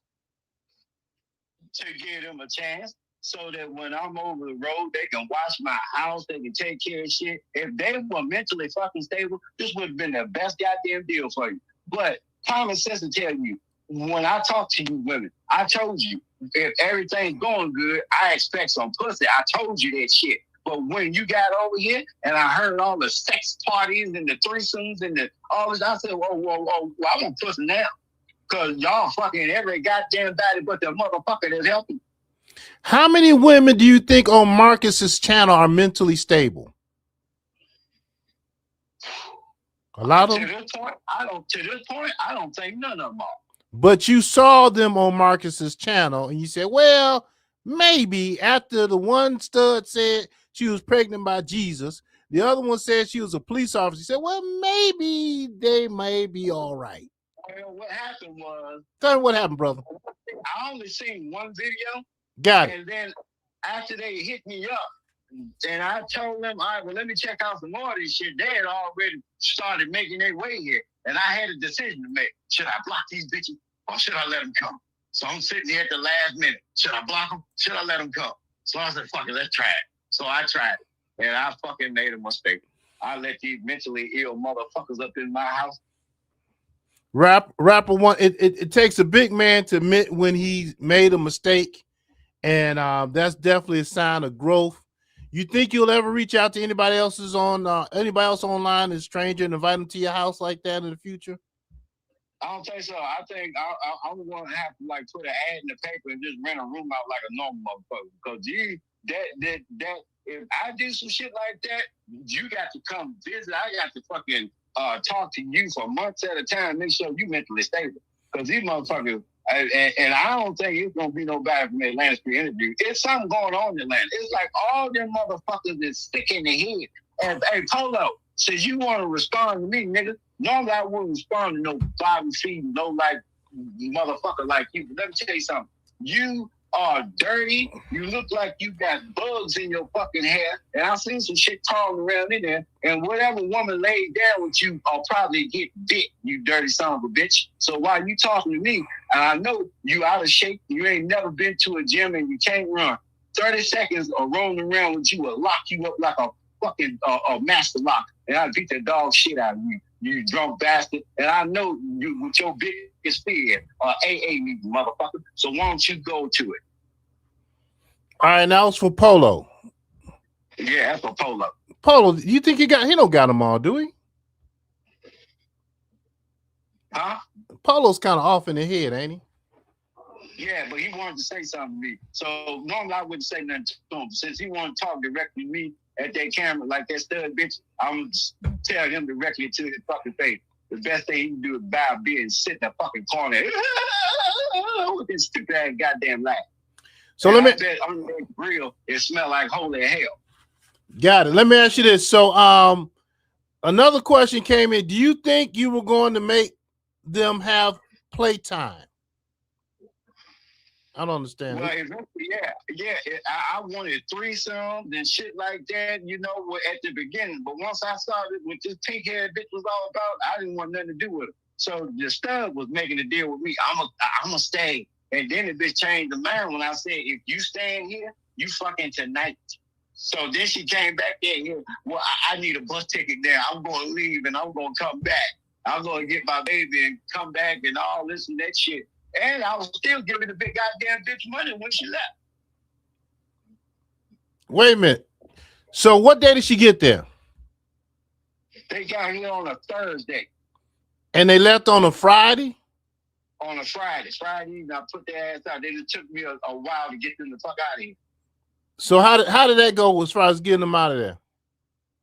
To give them a chance so that when I'm over the road, they can watch my house, they can take care of shit. If they were mentally fucking stable, this would have been the best goddamn deal for you. But common sense will tell you, when I talk to you women, I told you, if everything's going good, I expect some pussy. I told you that shit. But when you got over here and I heard all the sex parties and the threesomes and all this, I said, whoa, I want pussy now. Because y'all fucking every goddamn body but the motherfucker that's helping. How many women do you think on Marcus's channel are mentally stable? A lot of them? To this point, I don't think none of them are. But you saw them on Marcus's channel and you said, well, maybe after the one stud said she was pregnant by Jesus, the other one said she was a police officer. He said, well, maybe they may be all right. Well, what happened was... Tell me what happened, brother. I only seen one video. Got it. And then after they hit me up, and I told them, all right, well, let me check out some more of this shit. They had already started making their way here. And I had a decision to make. Should I block these bitches or should I let them come? So I'm sitting here at the last minute. Should I block them? Should I let them come? So I said, fuck it, let's try it. So I tried it. And I fucking made a mistake. I let these mentally ill motherfuckers up in my house. Rapper one, it takes a big man to admit when he made a mistake, and that's definitely a sign of growth. You think you'll ever reach out to anybody else online, a stranger, and invite them to your house like that in the future? I don't think so. I think I'm going to have to like put an ad in the paper and just rent a room out like a normal motherfucker. Because if I do some shit like that, you got to come visit. I got to fucking talk to you for months at a time, make sure you mentally stable. Because these motherfuckers, and I don't think it's going to be nobody from the Atlanta Street interview. It's something going on in Atlanta. It's like all them motherfuckers is sick in the head. And hey, Polo, since you want to respond to me, nigga, normally I wouldn't respond to no bottom feed, no like motherfucker like you. But let me tell you something. You are dirty. You look like you got bugs in your fucking hair. And I've seen some shit crawling around in there. And whatever woman laid down with you, I'll probably get bit, you dirty son of a bitch. So while you talking to me, and I know you out of shape, you ain't never been to a gym and you can't run. 30 seconds of rolling around with you will lock you up like a fucking master lock. And I'll beat the dog shit out of you, you drunk bastard. And I know you with your biggest fear, AA me, motherfucker. So why don't you go to it? All right, now it's for Polo. Yeah, that's for Polo. Polo, you think he don't got them all, do he? Huh? Polo's kind of off in the head, ain't he? Yeah, but he wanted to say something to me. So normally I wouldn't say nothing to him. Since he wanted to talk directly to me at that camera like that stud bitch, I'm gonna tell him directly to his fucking face. The best thing he can do is buy a beer and sit in the fucking corner with his stupid ass goddamn laugh. So let me bet on that grill, it smell like holy hell. Got it. Let me ask you this. So another question came in. Do you think you were going to make them have playtime? I don't understand. Well, I wanted threesomes and shit like that, you know, at the beginning. But once I started with this pink-haired bitch was all about, I didn't want nothing to do with it. So the stud was making a deal with me. I'm gonna stay. And then the bitch changed the mind when I said, if you staying here, you fucking tonight. So then she came back in. Well, I need a bus ticket there. I'm going to leave and I'm going to come back. I'm going to get my baby and come back and all this and that shit. And I was still giving the big goddamn bitch money when she left. Wait a minute. So what day did she get there? They got here on a Thursday. And they left on a Friday? On a Friday. Friday evening, I put their ass out. They just took me a while to get them the fuck out of here. So how did that go as far as getting them out of there?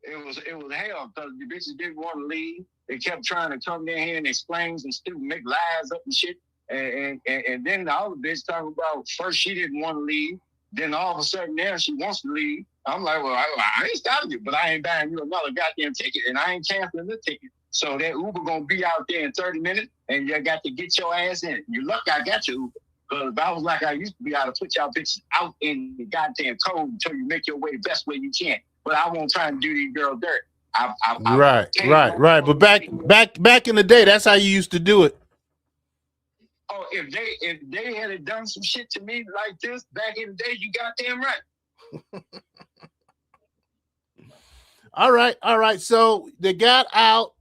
It was hell because the bitches didn't want to leave. They kept trying to come in here and explain some stupid, make lies up and shit. And then all the bitch talking about first she didn't want to leave. Then all of a sudden now she wants to leave. I'm like, well, I ain't stopping you, but I ain't buying you another goddamn ticket and I ain't canceling the ticket. So that Uber gonna be out there in 30 minutes, and you got to get your ass in. You lucky I got your Uber. Because if I was like I used to be, I'd put y'all bitches out in the goddamn cold until you make your way the best way you can. But I won't try and do these girls dirt. Right. But back in the day, that's how you used to do it. Oh, if they had done some shit to me like this back in the day, you goddamn right. All right. So they got out.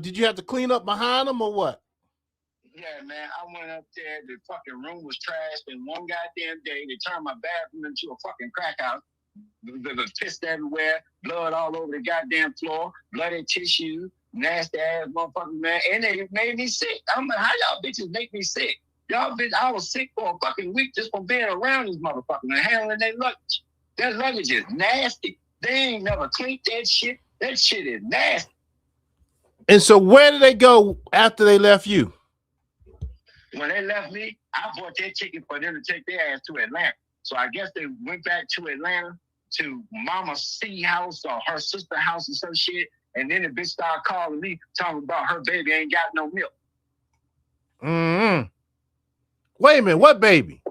Did you have to clean up behind them or what? Yeah, man. I went up there. The fucking room was trashed in one goddamn day. They turned my bathroom into a fucking crack house. There was piss everywhere, blood all over the goddamn floor, bloody tissue, nasty ass motherfucker, man. And they made me sick. I'm like, how y'all bitches make me sick? Y'all bitch, I was sick for a fucking week just from being around these motherfuckers and handling their luggage. That luggage is nasty. They ain't never cleaned that shit. That shit is nasty. And so where did they go after they left you? When they left me, I bought their ticket for them to take their ass to Atlanta. So I guess they went back to Atlanta to Mama C house or her sister house or some shit. And then the bitch started calling me, talking about her baby ain't got no milk. Mm-hmm. Wait a minute, what baby?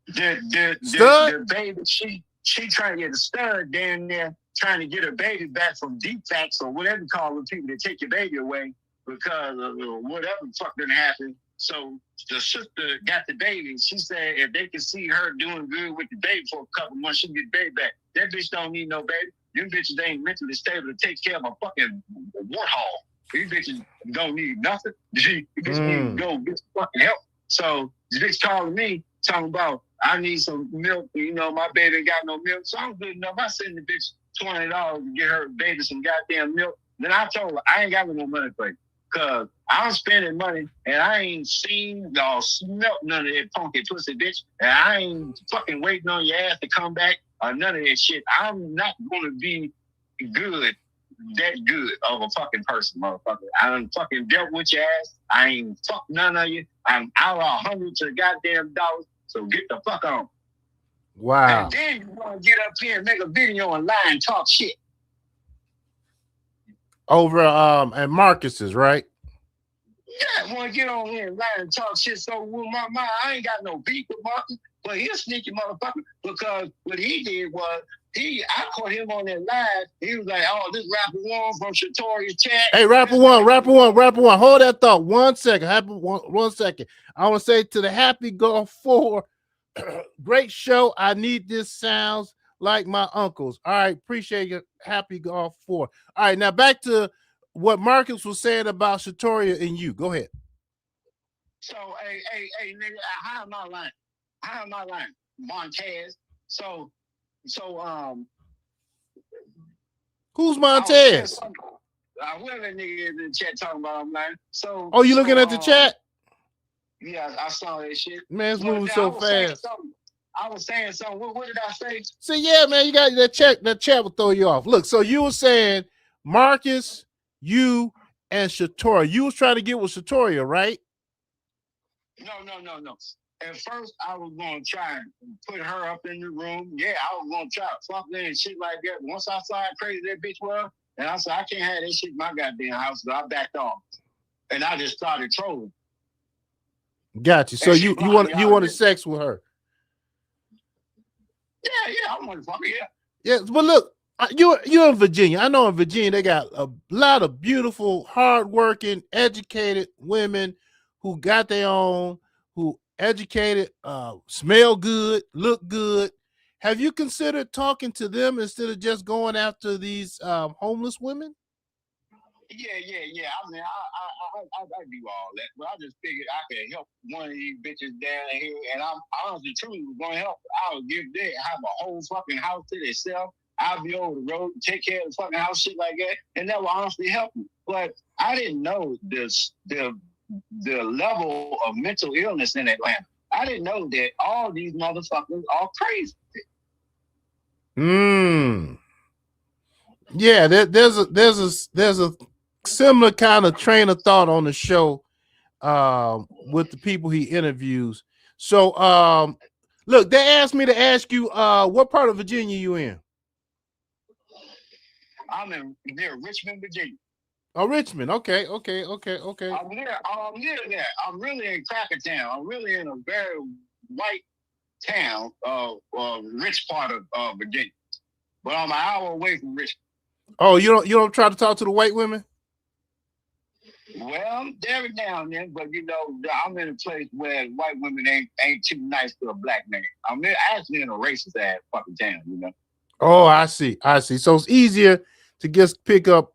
The baby, she trying to get a stud down there, trying to get her baby back from defects or whatever you call them people that take your baby away because of whatever the fuck didn't happen. So the sister got the baby. She said if they could see her doing good with the baby for a couple months, she can get the baby back. That bitch don't need no baby. Them bitches ain't mentally stable to take care of a fucking warthog. These bitches don't need nothing. These bitches need to go get some fucking help. So this bitch calling me, talking about, I need some milk. You know, my baby ain't got no milk. So I'm good enough. I send the bitch $20 to get her baby some goddamn milk. Then I told her, I ain't got no money for you. Because I'm spending money and I ain't seen or smelt none of that funky pussy, bitch. And I ain't fucking waiting on your ass to come back or none of that shit. I'm not going to be that good of a fucking person, motherfucker. I done fucking dealt with your ass. I ain't fuck none of you. I'm out of hundreds of goddamn dollars. So get the fuck on. Wow. And then you want to get up here and make a video and lie and talk shit. Over at Marcus's, right? Yeah, I want to get on here and lie and talk shit. So with my I ain't got no beef with Marcus, but he's a sneaky motherfucker because what he did was I caught him on that live. He was like, "Oh, this rapper one from Shatoria's chat." Hey, rapper one. Hold that thought 1 second. One second. I want to say to the Happy Golf 4, great show. I need this sounds like my uncle's. All right, appreciate you, Happy Golf 4. All right, now back to what Marcus was saying about Shatoria and you. Go ahead. So, hey, nigga, how am I lying? Montez. So, who's Montez? Whoever nigga in the chat talking about I'm lying. So, you looking at the chat? Yeah, I saw that shit. Man, it's moving so fast. I was saying something. What did I say? So yeah, man, you got that chat. That chat will throw you off. Look, so you were saying Marcus, you, and Shatoria. You was trying to get with Shatoria, right? No. At first, I was going to try and put her up in the room. Yeah, I was going to try to fuck her and shit like that. Once I saw how crazy that bitch was, and I said, I can't have that shit in my goddamn house, so I backed off. And I just started trolling. Got you. So you wanted sex with her? Yeah, I wanted to fuck her, yeah. Yeah, but look, you're in Virginia. I know in Virginia they got a lot of beautiful, hardworking, educated women who got their own, who educated, smell good, look good. Have you considered talking to them instead of just going after these homeless women? Yeah. I mean, I do all that, but I just figured I could help one of these bitches down here, and I'm honestly, truly going to help. I would give them have a whole fucking house to themselves. I'll be over the road, take care of the fucking house, shit like that, and that will honestly help me. But I didn't know the level of mental illness in Atlanta. I didn't know that all these motherfuckers are crazy. Yeah, there's a similar kind of train of thought on the show with the people he interviews. So look, they asked me to ask you what part of Virginia you in? I'm in near Richmond, Virginia. Oh, Richmond. Okay, okay, okay, okay. I'm near there. I'm really in Crackertown. I'm really in a very white town, rich part of Virginia. But I'm an hour away from Richmond. Oh, you don't try to talk to the white women? Well, every now and then, but I'm in a place where white women ain't too nice to a black man. Actually in a racist ass fucking town. Oh, I see. I see. So it's easier to just pick up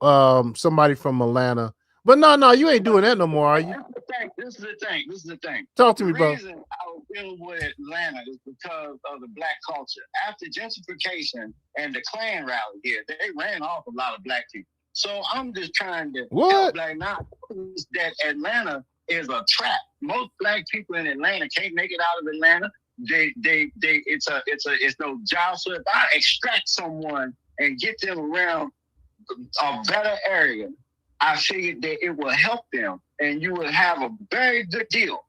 somebody from Atlanta. But no, you ain't doing that no more, are you? This is the thing. Talk to The me, bro. reason I was dealing with Atlanta is because of the black culture. After gentrification and the Klan rally here, they ran off a lot of black people. So I'm just trying to help What? black now that Atlanta is a trap. Most black people in Atlanta can't make it out of Atlanta. It's no job. So if I extract someone and get them around a better area, I figured that it will help them and you will have a very good deal.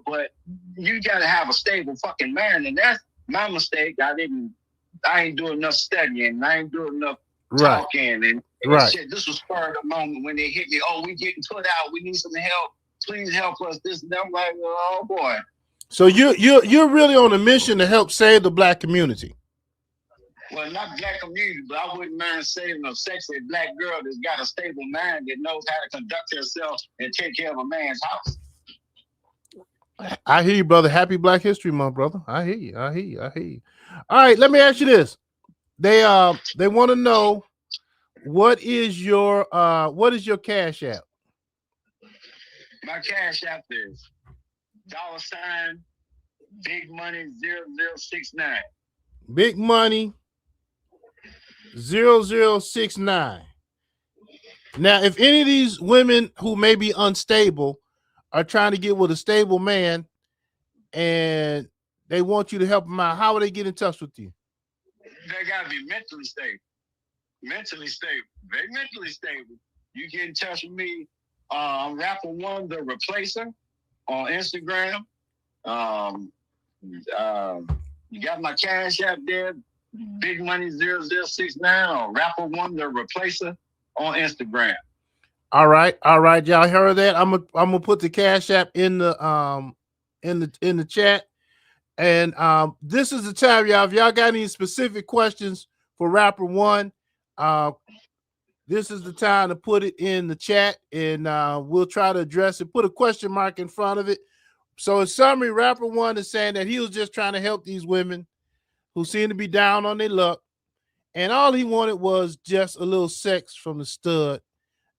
But you got to have a stable fucking man. And that's my mistake. I ain't doing enough studying. I ain't doing enough talking and shit. This was spur of the moment when they hit me. Oh, we getting put out. We need some help. Please help us. This and that. I'm like, oh boy. So you're really on a mission to help save the black community. Well, not black community, but I wouldn't mind saving a sexy black girl that's got a stable mind that knows how to conduct herself and take care of a man's house. I hear you, brother. Happy Black History Month, brother. I hear you. I hear you. I hear you. All right, let me ask you this. They want to know what is your cash app? My cash app is $ big money 0069. Big money 0069. Now, if any of these women who may be unstable are trying to get with a stable man and they want you to help them out, how will they get in touch with you? They gotta be mentally stable. Very mentally stable. You get in touch with me. Rapper One, the Replacer, on Instagram. You got my cash app there, Big Money 0069, or Rapper One, the Replacer, on Instagram. All right, y'all heard that? I'm gonna put the cash app in the chat. And this is the time, y'all. If y'all got any specific questions for Rapper One, this is the time to put it in the chat, and we'll try to address it. Put a question mark in front of it. So in summary, Rapper One is saying that he was just trying to help these women who seem to be down on their luck, and all he wanted was just a little sex from the stud.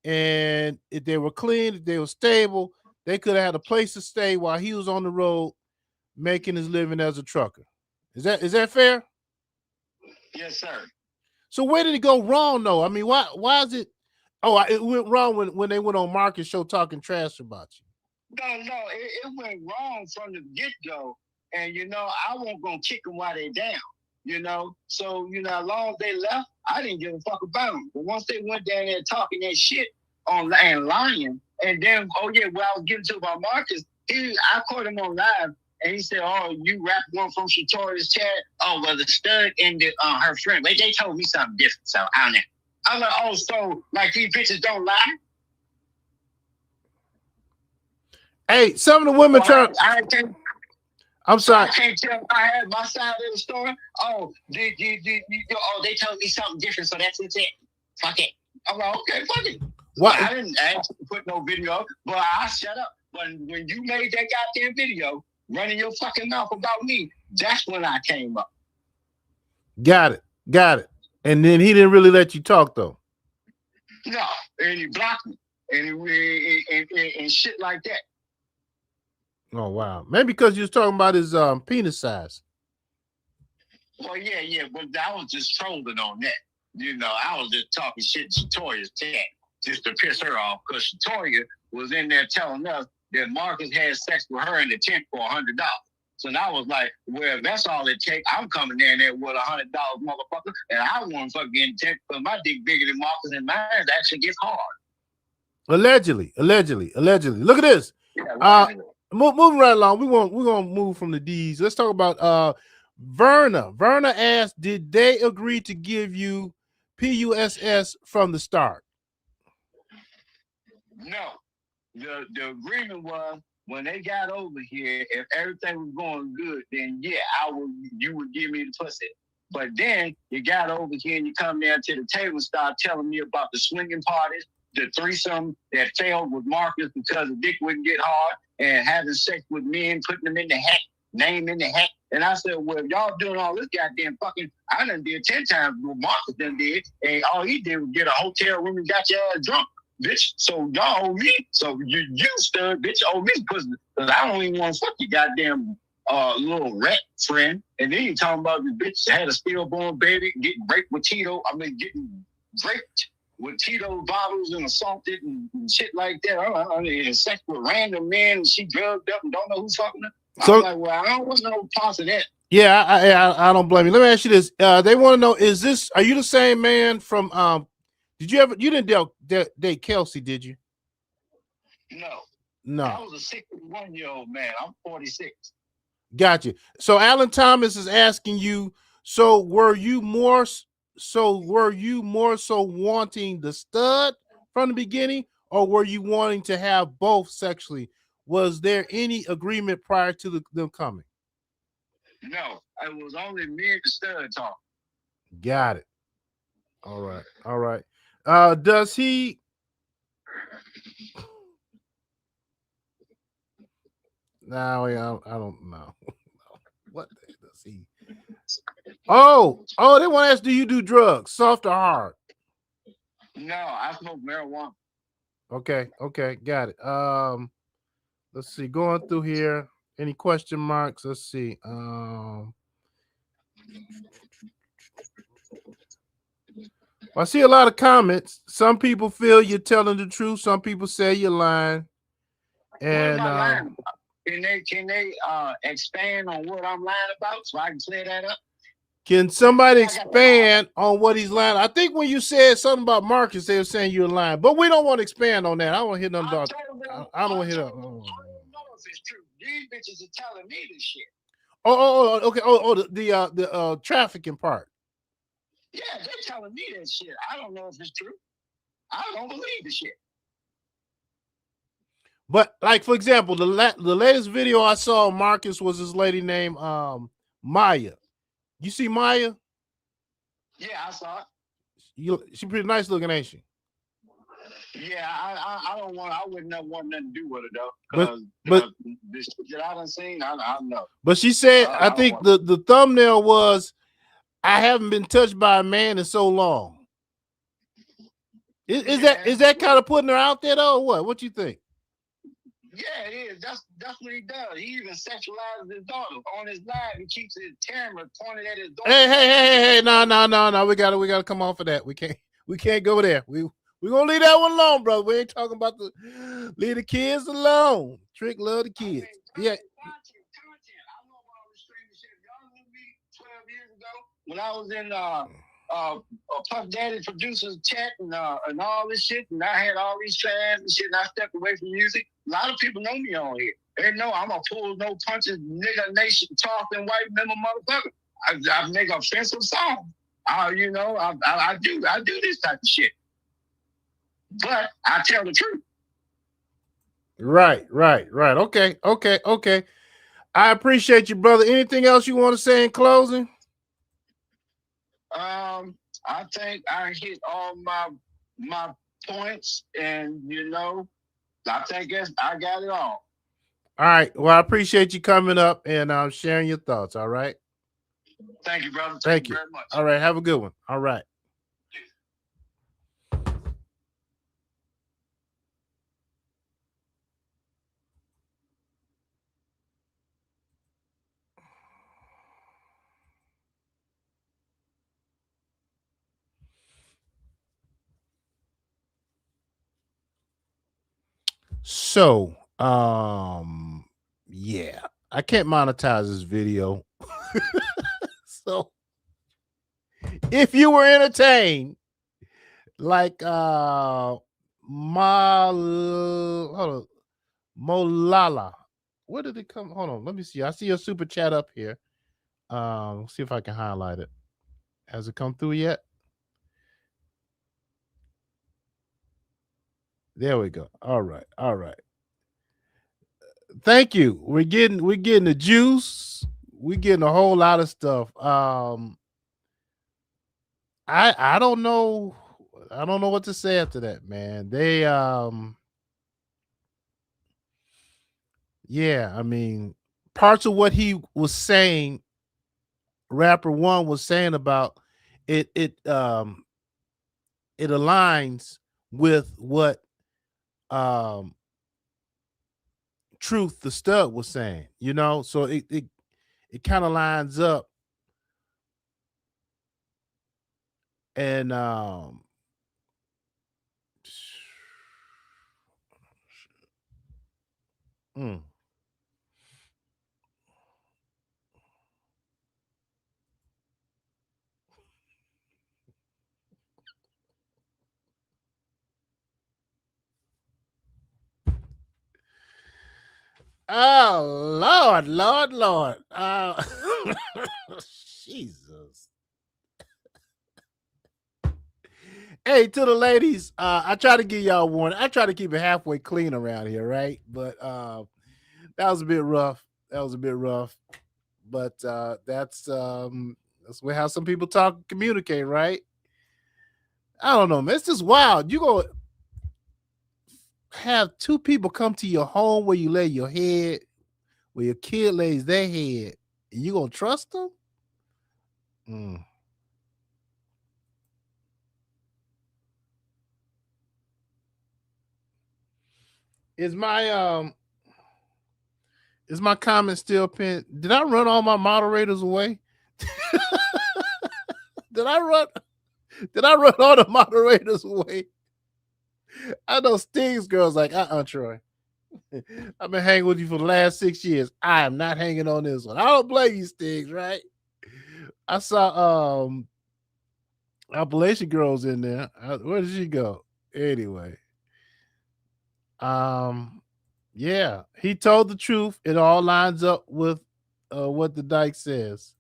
And if they were clean, if they were stable, they could have had a place to stay while he was on the road making his living as a trucker. Is that fair? Yes, sir. So where did it go wrong, though? I mean, why is it? Oh, it went wrong when they went on Marcus Show talking trash about you. No, it went wrong from the get-go. And, I wasn't going to kick them while they down, So, as long as they left, I didn't give a fuck about them. But once they went down there talking that shit and lying, and then, I was getting to about Marcus, I caught him on live, and he said, oh, you rap one from Shatoria's chat? Oh, well, the stud and her friend, they told me something different, so I don't know. I'm like, oh, so, like, these bitches don't lie? Hey, some of the women I'm sorry. I can't tell if I had my side of the story. Oh, they told me something different, so that's it. Fuck it. I'm like, okay, fuck it. What? I didn't actually put no video up, but I shut up. But when you made that goddamn video running your fucking mouth about me, that's when I came up. Got it. And then he didn't really let you talk, though. No, and he blocked me, and shit like that. Oh, wow. Maybe because you was talking about his penis size. Well, yeah, but I was just trolling on that. I was just talking shit to Shatoya's chat just to piss her off, because Shatoya was in there telling us that Marcus had sex with her in the tent for $100. So now I was like, well, if that's all it takes, I'm coming in there with $100, motherfucker, and I want to fucking get in the tent because my dick bigger than Marcus, and mine actually gets hard. Allegedly. Look at this. Yeah, moving right along, we're gonna move from the D's. Let's talk about Verna. Verna asked, did they agree to give you PUSS from the start? No. The agreement was when they got over here, if everything was going good, then yeah, you would give me the pussy. But then you got over here and you come down to the table and start telling me about the swinging parties, the threesome that failed with Marcus because the dick wouldn't get hard, and having sex with men, putting them in the hat, name in the hat. And I said, well, if y'all doing all this goddamn fucking, I done did 10 times what Marcus done did, and all he did was get a hotel room and got your ass drunk, bitch. So y'all owe me. So you stud, bitch, owe me because I don't even want to fuck your goddamn little rat friend. And then you talking about the bitch that had a stillborn baby getting raped with Tito. I mean, getting raped with Tito bottles and assaulted and shit like that. I mean, sex with random men and she drugged up and don't know who's fucking her. So, I'm like, well, I don't want no parts of that. Yeah, I don't blame you. Let me ask you this. They want to know, are you the same man from you didn't date Kelsey, did you? No. I was a 61-year-old man. I'm 46. Gotcha. So Alan Thomas is asking you, were you more so wanting the stud from the beginning, or were you wanting to have both sexually? Was there any agreement prior to them coming? No, it was only me and the stud talk. Got it. All right. Does he? No, I don't know. What does he? Oh, they want to ask, do you do drugs, soft or hard? No, I smoke marijuana. Okay, got it. Let's see. Going through here. Any question marks? Let's see. I see a lot of comments. Some people feel you're telling the truth. Some people say you're lying. And what am I lying about? Can they expand on what I'm lying about so I can clear that up? Can somebody expand on what he's lying? I think when you said something about Marcus, they were saying you're lying, but we don't want to expand on that. I don't want to hear nothing about. I don't want to hear that. I don't know if it's true. These bitches are telling me this shit. Okay. The trafficking part. Yeah, they're telling me that shit. I don't know if it's true. I don't believe the shit. But like, for example, the latest video I saw of Marcus was this lady named Maya. You see Maya? Yeah, I saw it. She pretty nice looking, ain't she? Yeah, I don't want. I wouldn't have want nothing to do with it though. But this shit I done seen, I know. But she said, I think the thumbnail was, "I haven't been touched by a man in so long." Is that kind of putting her out there though, or what? What you think? Yeah, it is. That's what he does. He even sexualizes his daughter on his live. He keeps his camera pointed at his daughter. Hey! No! We gotta come off of that. We can't go there. We're gonna leave that one alone, brother. We ain't talking about leave the kids alone. Trick love the kids. Yeah. Content. I know about all this streaming shit. Y'all knew me 12 years ago when I was in Puff Daddy producers chat and all this shit, and I had all these fans and shit, and I stepped away from music. A lot of people know me on here. They know I'm a pull no punches nigga nation talking white member motherfucker. I make offensive songs. I do this type of shit. But I tell the truth. Right. Okay. I appreciate you, brother. Anything else you want to say in closing? I think I hit all my points, and I think I got it all. All right. Well, I appreciate you coming up and sharing your thoughts. All right. Thank you, brother. Thank you very much. All right. Have a good one. All right. So, yeah, I can't monetize this video. So, if you were entertained, like Molala, where did it come? Hold on, let me see. I see a super chat up here. See if I can highlight it. Has it come through yet? There we go. All right. All right. Thank you. We're getting the juice. We're getting a whole lot of stuff. I don't know. I don't know what to say after that, man. They yeah, I mean, parts of what he was saying, rapper one was saying about it it aligns with what um Truth the Stud was saying, so it kind of lines up. And mm. Oh Lord, Lord, Lord. Jesus. Hey, to the ladies, I try to give y'all one. I try to keep it halfway clean around here, right? But that was a bit rough. That was a bit rough. But that's how some people talk and communicate, right? I don't know, man. It's just wild. You gonna have two people come to your home where you lay your head, where your kid lays their head, and you gonna trust them? Mm. Is my is my comment still pinned? Did I run all my moderators away? Did I run? Did I run all the moderators away? I know Sting's girls like, Troy. I've been hanging with you for the last 6 years. I am not hanging on this one. I don't blame you, Stings, right? I saw Appalachian Girls in there. Where did she go? Anyway. Um yeah, he told the truth. It all lines up with what the Dyke says.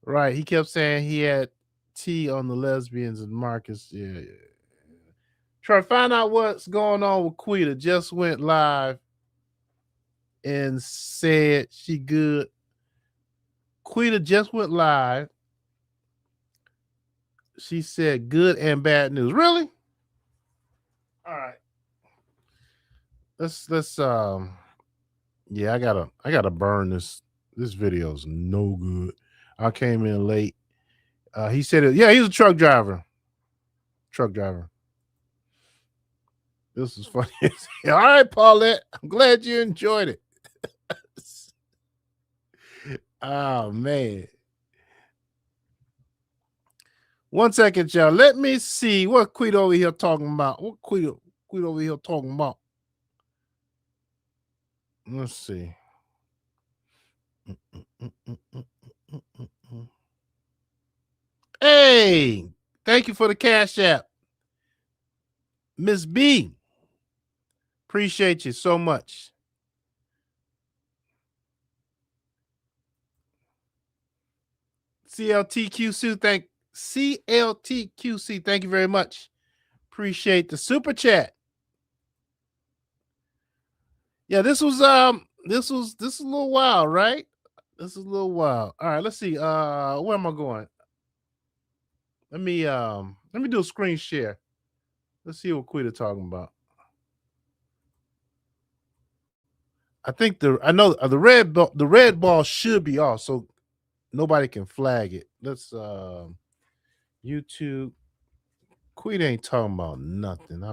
Right. He kept saying he had tea on the lesbians and Marcus. Yeah, yeah. Try to find out what's going on with Quita. Just went live and said she good. Quita just went live. She said good and bad news. Really? All right. Let's yeah, I gotta burn this. This video's no good. I came in late. He said it, yeah, he's a truck driver. Truck driver. This is funny. All right, Paulette. I'm glad you enjoyed it. Oh man. 1 second, y'all. Let me see what Quito over here talking about. What Quito over here talking about? Let's see. Hey, thank you for the cash app, Miss B. Appreciate you so much. CLTQC, CLTQC. Thank you very much. Appreciate the super chat. Yeah, this is a little wild, right? This is a little wild. All right, let's see. Where am I going? Let me do a screen share. Let's see what Quita talking about. I know the red ball should be off, so nobody can flag it. Let's YouTube. Quita ain't talking about nothing.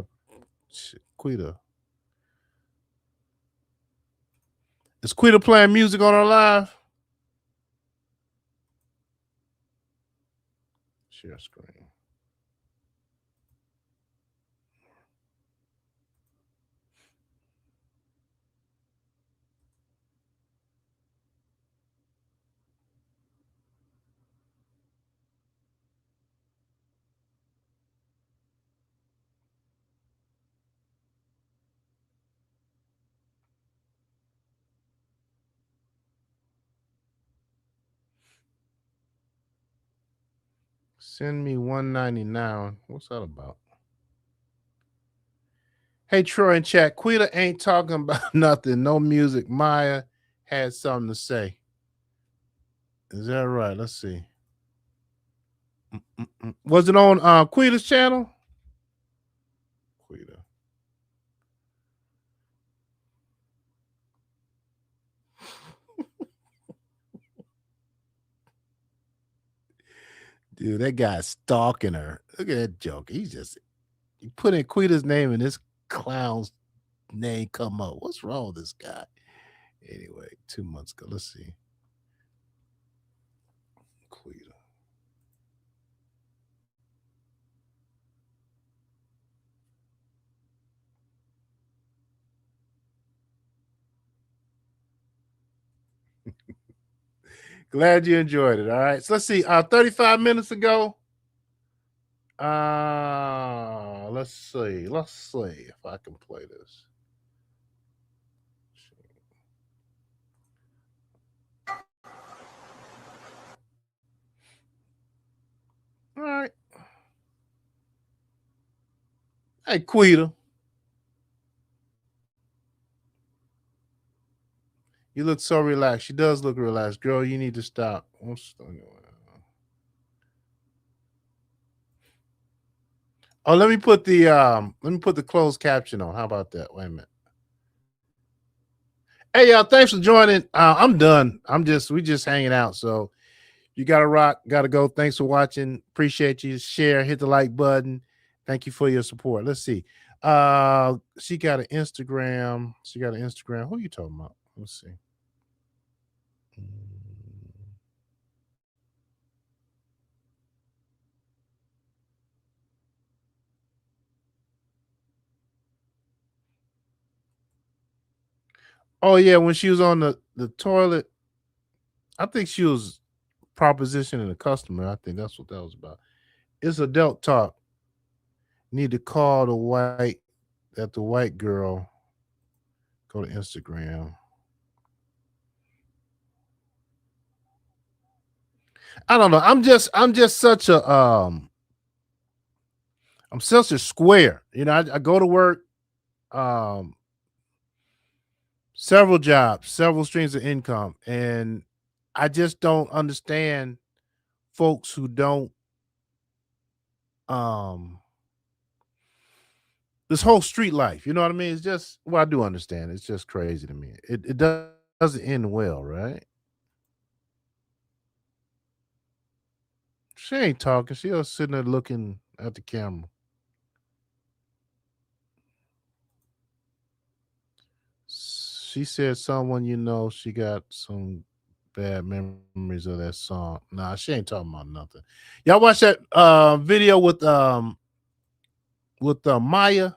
Quita. Is Quita playing music on our live? Share screen. Send me 199. What's that about? Hey, Troy in chat. Quita ain't talking about nothing. No music. Maya had something to say. Is that right? Let's see. Was it on Quita's channel? Quita. Dude, that guy's stalking her. Look at that joke. He's just you put in Quita's name and this clown's name come up. What's wrong with this guy? Anyway, 2 months ago. Let's see. Quita. Glad you enjoyed it. All right. So let's see. 35 minutes ago. Let's see. Let's see if I can play this. All right. Hey, Quita. You look so relaxed. She does look relaxed. Girl, you need to stop. Oh, let me put the closed caption on. How about that? Wait a minute. Hey y'all, thanks for joining. I'm done. We just hanging out. So you gotta rock, gotta go. Thanks for watching. Appreciate you. Share, hit the like button. Thank you for your support. Let's see. She got an Instagram. Who are you talking about? Let's see. Oh yeah, when she was on the toilet, I think she was propositioning a customer. I think that's what that was about. It's adult talk. Need to call the white girl. Go to Instagram. I don't know. I'm just such a I'm such a square. You know, I go to work, several jobs, several streams of income, and I just don't understand folks who don't this whole street life. You know what I mean? It's just well, I do understand. It's just crazy to me. It doesn't end well, right? She ain't talking. She was sitting there looking at the camera. She said someone she got some bad memories of that song. Nah, she ain't talking about nothing. Y'all watch that video with Maya?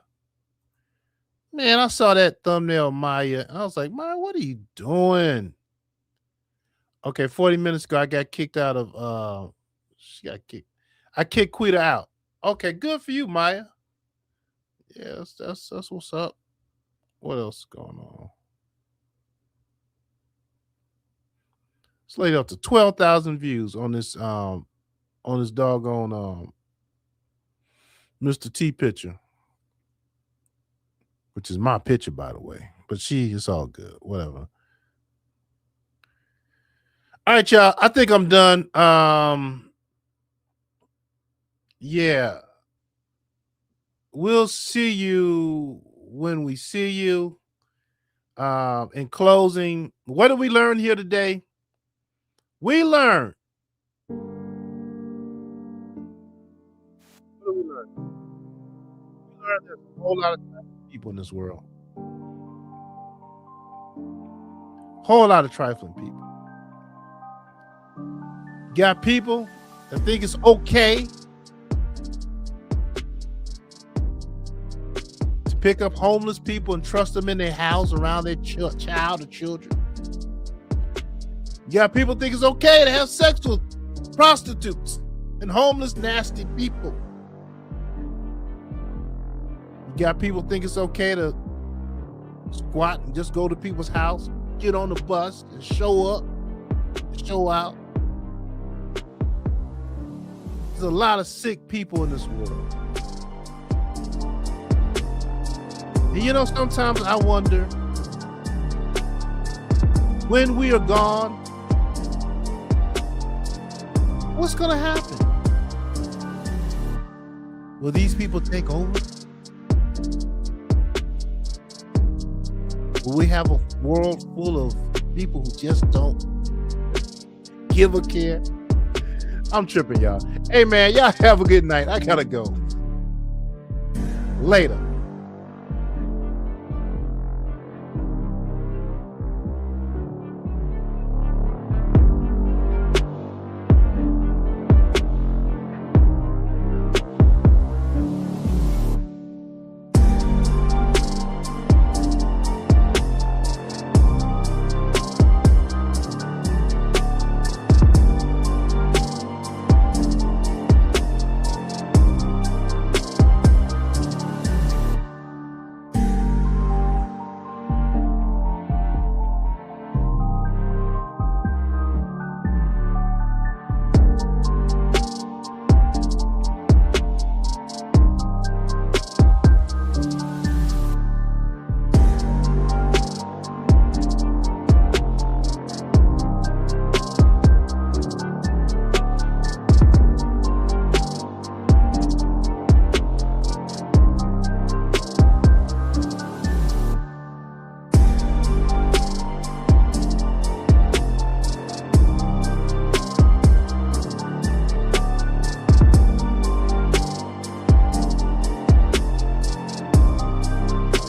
Man, I saw that thumbnail Maya. I was like, Maya, what are you doing? Okay, 40 minutes ago, I got kicked out of she got kicked. I kicked Quita out. Okay, good for you, Maya. Yeah, that's what's up. What else is going on? It's laid up to 12,000 views on this doggone Mr. T picture, which is my picture, by the way. But it's all good. Whatever. All right, y'all. I think I'm done. Yeah. We'll see you when we see you. In closing, what did we learn here today? We learned. What did we learn? We learned there's a whole lot of people in this world. Whole lot of trifling people. Got people that think it's okay to pick up homeless people and trust them in their house around their child or children. You got people think it's okay to have sex with prostitutes and homeless, nasty people. You got people think it's okay to squat and just go to people's house, get on the bus and show up, and show out. There's a lot of sick people in this world. And you know, sometimes I wonder, when we are gone, what's going to happen? Will these people take over? Will we have a world full of people who just don't give a care? I'm tripping, y'all. Hey, man, y'all have a good night. I gotta go. Later.